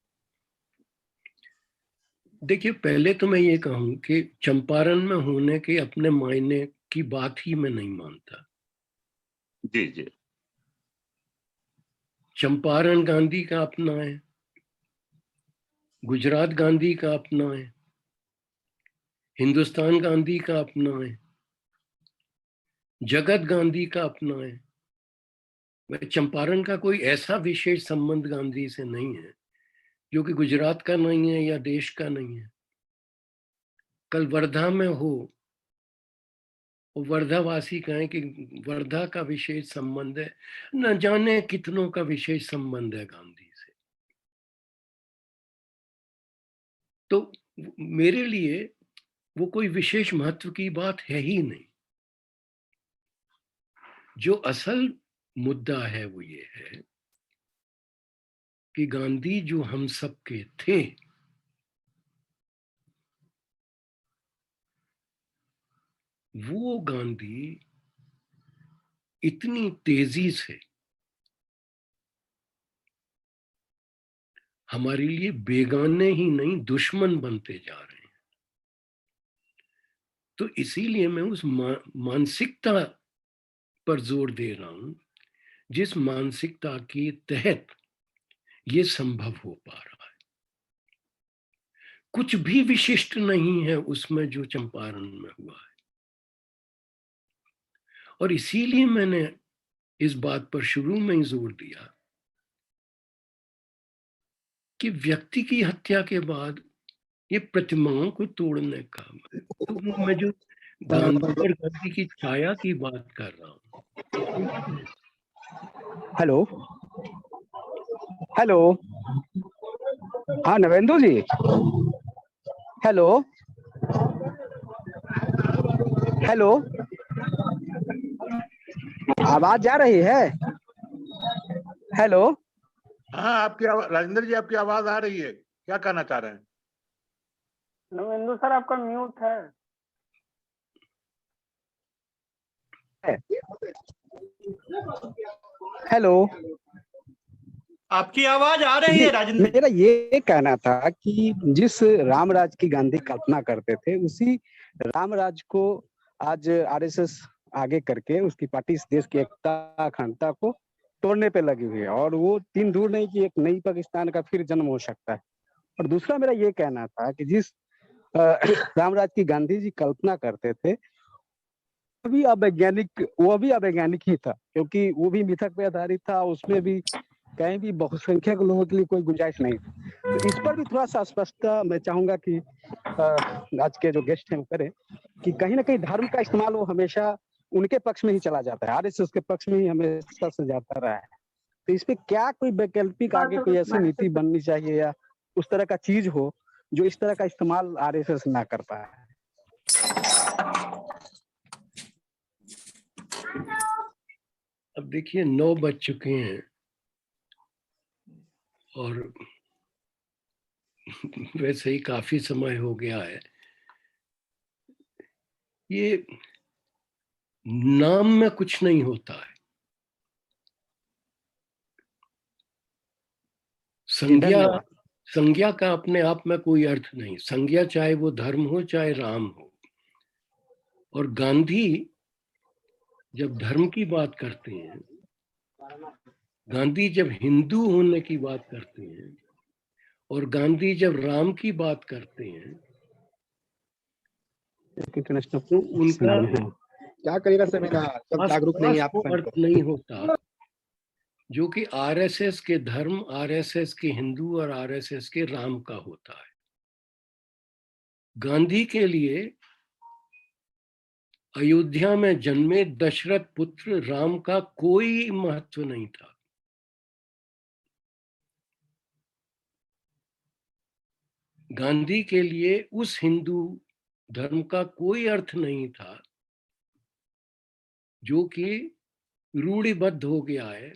देखिए, पहले तो मैं ये कहूं कि चंपारण में होने के अपने मायने की बात ही मैं नहीं मानता। जी जी। चंपारण गांधी का अपना है, गुजरात गांधी का अपना है, हिंदुस्तान गांधी का अपना है, जगत गांधी का अपना है। चंपारण का कोई ऐसा विशेष संबंध गांधी से नहीं है जो कि गुजरात का नहीं है या देश का नहीं है। कल वर्धा में हो, वर्धावासी कहें कि वर्धा का विशेष संबंध है, न जाने कितनों का विशेष संबंध है गांधी से। तो मेरे लिए वो कोई विशेष महत्व की बात है ही नहीं। जो असल मुद्दा है वो ये है कि गांधी जो हम सब के थे, वो गांधी इतनी तेजी से हमारे लिए बेगाने ही नहीं दुश्मन बनते जा रहे हैं। तो इसीलिए मैं उस मानसिकता पर जोर दे रहा हूं जिस मानसिकता के तहत ये संभव हो पा रहा है। कुछ भी विशिष्ट नहीं है उसमें जो चंपारण में हुआ है, और इसीलिए मैंने इस बात पर शुरू में ही जोर दिया कि व्यक्ति की हत्या के बाद ये प्रतिमाओं को तोड़ने का, तो मैं जो गांधी और गांधी की छाया की बात कर रहा हूं। हेलो हेलो, हाँ नवेंदु जी, हेलो हेलो, आवाज जा रही है? हेलो, हाँ आपकी आवाज, राजेंद्र जी आपकी आवाज आ रही है, क्या कहना चाह रहे हैं? नवेंदु सर आपका म्यूट है। हेलो, आपकी आवाज आ रही है राजेंद्र जी। मेरा ये कहना था कि जिस रामराज की गांधी कल्पना करते थे, उसी रामराज को आज आरएसएस आगे करके उसकी पार्टी इस देश की एकता अखंडता को तोड़ने पे लगी हुई है, और वो दिन दूर नहीं कि एक नई पाकिस्तान का फिर जन्म हो सकता है। और दूसरा मेरा ये कहना था कि जिस रामराज की गांधी जी कल्पना करते थे, वो भी अवैज्ञानिक ही था, क्योंकि वो भी मिथक पे आधारित था। उसमें भी कहीं भी बहुसंख्यक लोगों के लिए कोई गुंजाइश नहीं थी। तो इस पर भी थोड़ा सा स्पष्टता मैं चाहूंगा कि आज के जो गेस्ट हैं करें, कि कहीं ना कहीं धर्म का इस्तेमाल वो हमेशा उनके पक्ष में ही चला जाता है, आरएसएस के पक्ष में ही हमेशा से जाता रहा है। तो इस पे क्या कोई वैकल्पिक आगे कोई ऐसी नीति बननी चाहिए, या उस तरह का चीज हो जो इस तरह का इस्तेमाल आरएसएस ना कर पाए? अब देखिए 9 बज चुके हैं और वैसे ही काफी समय हो गया है। ये नाम में कुछ नहीं होता है, संज्ञा का अपने आप में कोई अर्थ नहीं। संज्ञा चाहे वो धर्म हो चाहे राम हो। और गांधी जब धर्म की बात करते हैं, गांधी जब हिंदू होने की बात करते हैं, और गांधी जब राम की बात करते हैं, तो उनका क्या करेगा सेमिनार, सब जागरूक नहीं, आप अर्थ नहीं होता जो कि आरएसएस के धर्म, आरएसएस के हिंदू और आरएसएस के राम का होता है। गांधी के लिए अयोध्या में जन्मे दशरथ पुत्र राम का कोई महत्व नहीं था। गांधी के लिए उस हिंदू धर्म का कोई अर्थ नहीं था जो कि रूढ़िबद्ध हो गया है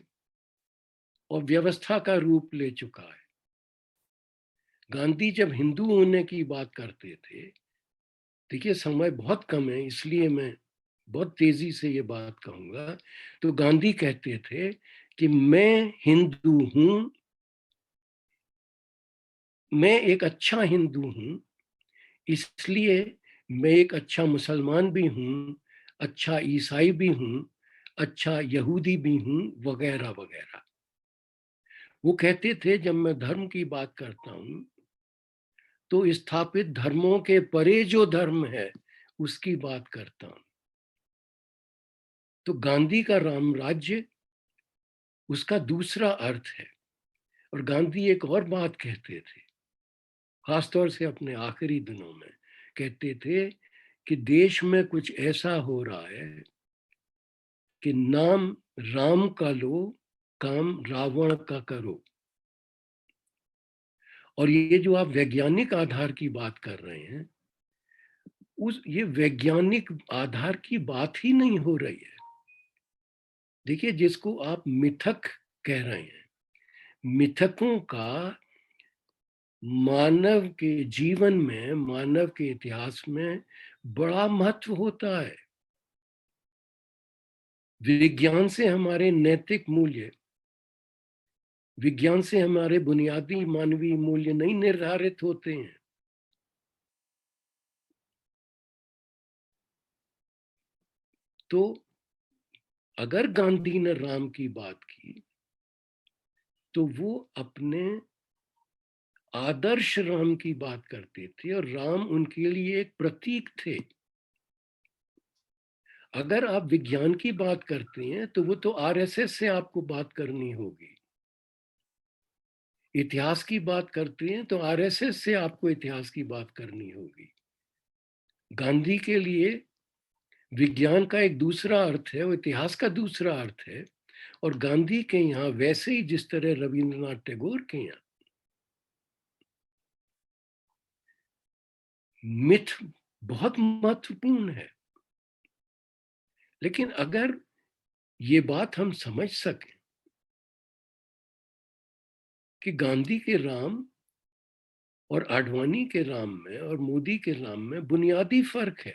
और व्यवस्था का रूप ले चुका है। गांधी जब हिंदू होने की बात करते थे, देखिए समय बहुत कम है इसलिए मैं बहुत तेजी से ये बात कहूंगा, तो गांधी कहते थे कि मैं हिंदू हूं, मैं एक अच्छा हिंदू हूं, इसलिए मैं एक अच्छा मुसलमान भी हूं, अच्छा ईसाई भी हूं, अच्छा यहूदी भी हूं, वगैरह वगैरह। वो कहते थे जब मैं धर्म की बात करता हूं तो स्थापित धर्मों के परे जो धर्म है उसकी बात करता हूं। तो गांधी का राम राज्य उसका दूसरा अर्थ है। और गांधी एक और बात कहते थे, खासतौर से अपने आखिरी दिनों में कहते थे कि देश में कुछ ऐसा हो रहा है कि नाम राम का लो, काम रावण का करो। और ये जो आप वैज्ञानिक आधार की बात कर रहे हैं, ये वैज्ञानिक आधार की बात ही नहीं हो रही है। देखिए जिसको आप मिथक कह रहे हैं, मिथकों का मानव के जीवन में, मानव के इतिहास में बड़ा महत्व होता है। विज्ञान से हमारे नैतिक मूल्य, विज्ञान से हमारे बुनियादी मानवीय मूल्य नहीं निर्धारित होते हैं। तो अगर गांधी ने राम की बात की तो वो अपने आदर्श राम की बात करते थे और राम उनके लिए एक प्रतीक थे। अगर आप विज्ञान की बात करते हैं तो वो तो आरएसएस से आपको बात करनी होगी। इतिहास की बात करते हैं तो आरएसएस से आपको इतिहास की बात करनी होगी। गांधी के लिए विज्ञान का एक दूसरा अर्थ है और इतिहास का दूसरा अर्थ है। और गांधी के यहाँ वैसे ही जिस तरह रविंद्रनाथ टैगोर के यहाँ मिथ बहुत महत्वपूर्ण है। लेकिन अगर ये बात हम समझ सकें कि गांधी के राम और आडवाणी के राम में और मोदी के राम में बुनियादी फर्क है,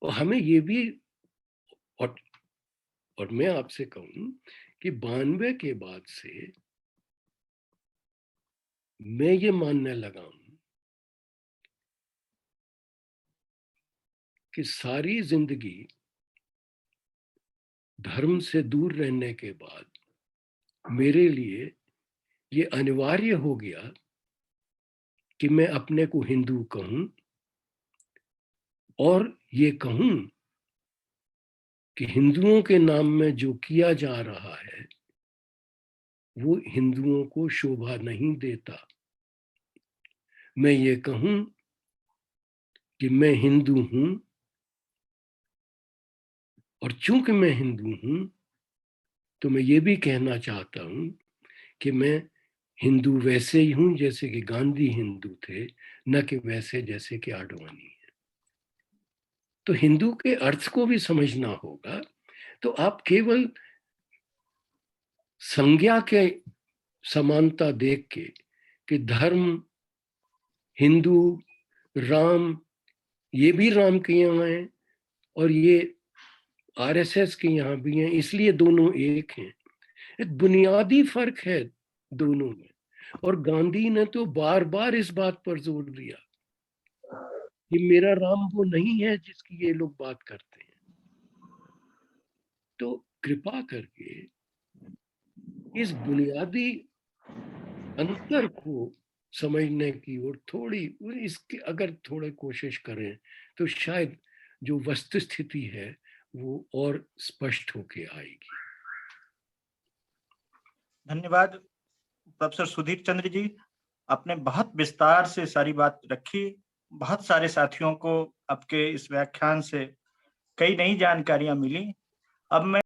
और हमें ये भी और मैं आपसे कहूं कि 92 के बाद से मैं ये मानने लगा हूं कि सारी जिंदगी धर्म से दूर रहने के बाद मेरे लिए ये अनिवार्य हो गया कि मैं अपने को हिंदू कहूं और ये कहूं कि हिंदुओं के नाम में जो किया जा रहा है वो हिंदुओं को शोभा नहीं देता। मैं ये कहूं कि मैं हिंदू हूं और चूंकि मैं हिंदू हूं तो मैं ये भी कहना चाहता हूं कि मैं हिंदू वैसे ही हूं जैसे कि गांधी हिंदू थे, न कि वैसे जैसे कि आडवाणी है। तो हिंदू के अर्थ को भी समझना होगा। तो आप केवल संज्ञा के समानता देख के कि धर्म, हिंदू, राम, ये भी राम के यहाँ है और ये आरएसएस के यहाँ भी हैं, इसलिए दोनों एक हैं। एक बुनियादी फर्क है दोनों में। और गांधी ने तो बार बार इस बात पर जोर दिया कि मेरा राम वो नहीं है जिसकी ये लोग बात करते हैं। तो कृपा करके इस बुनियादी अंतर को समझने की ओर थोड़ी इसकी अगर थोड़ी कोशिश करें तो शायद जो वस्तु स्थिति है वो और स्पष्ट होके आएगी। धन्यवाद प्रोफेसर सुधीर चंद्र जी, आपने बहुत विस्तार से सारी बात रखी। बहुत सारे साथियों को आपके इस व्याख्यान से कई नई जानकारियां मिली। अब मैं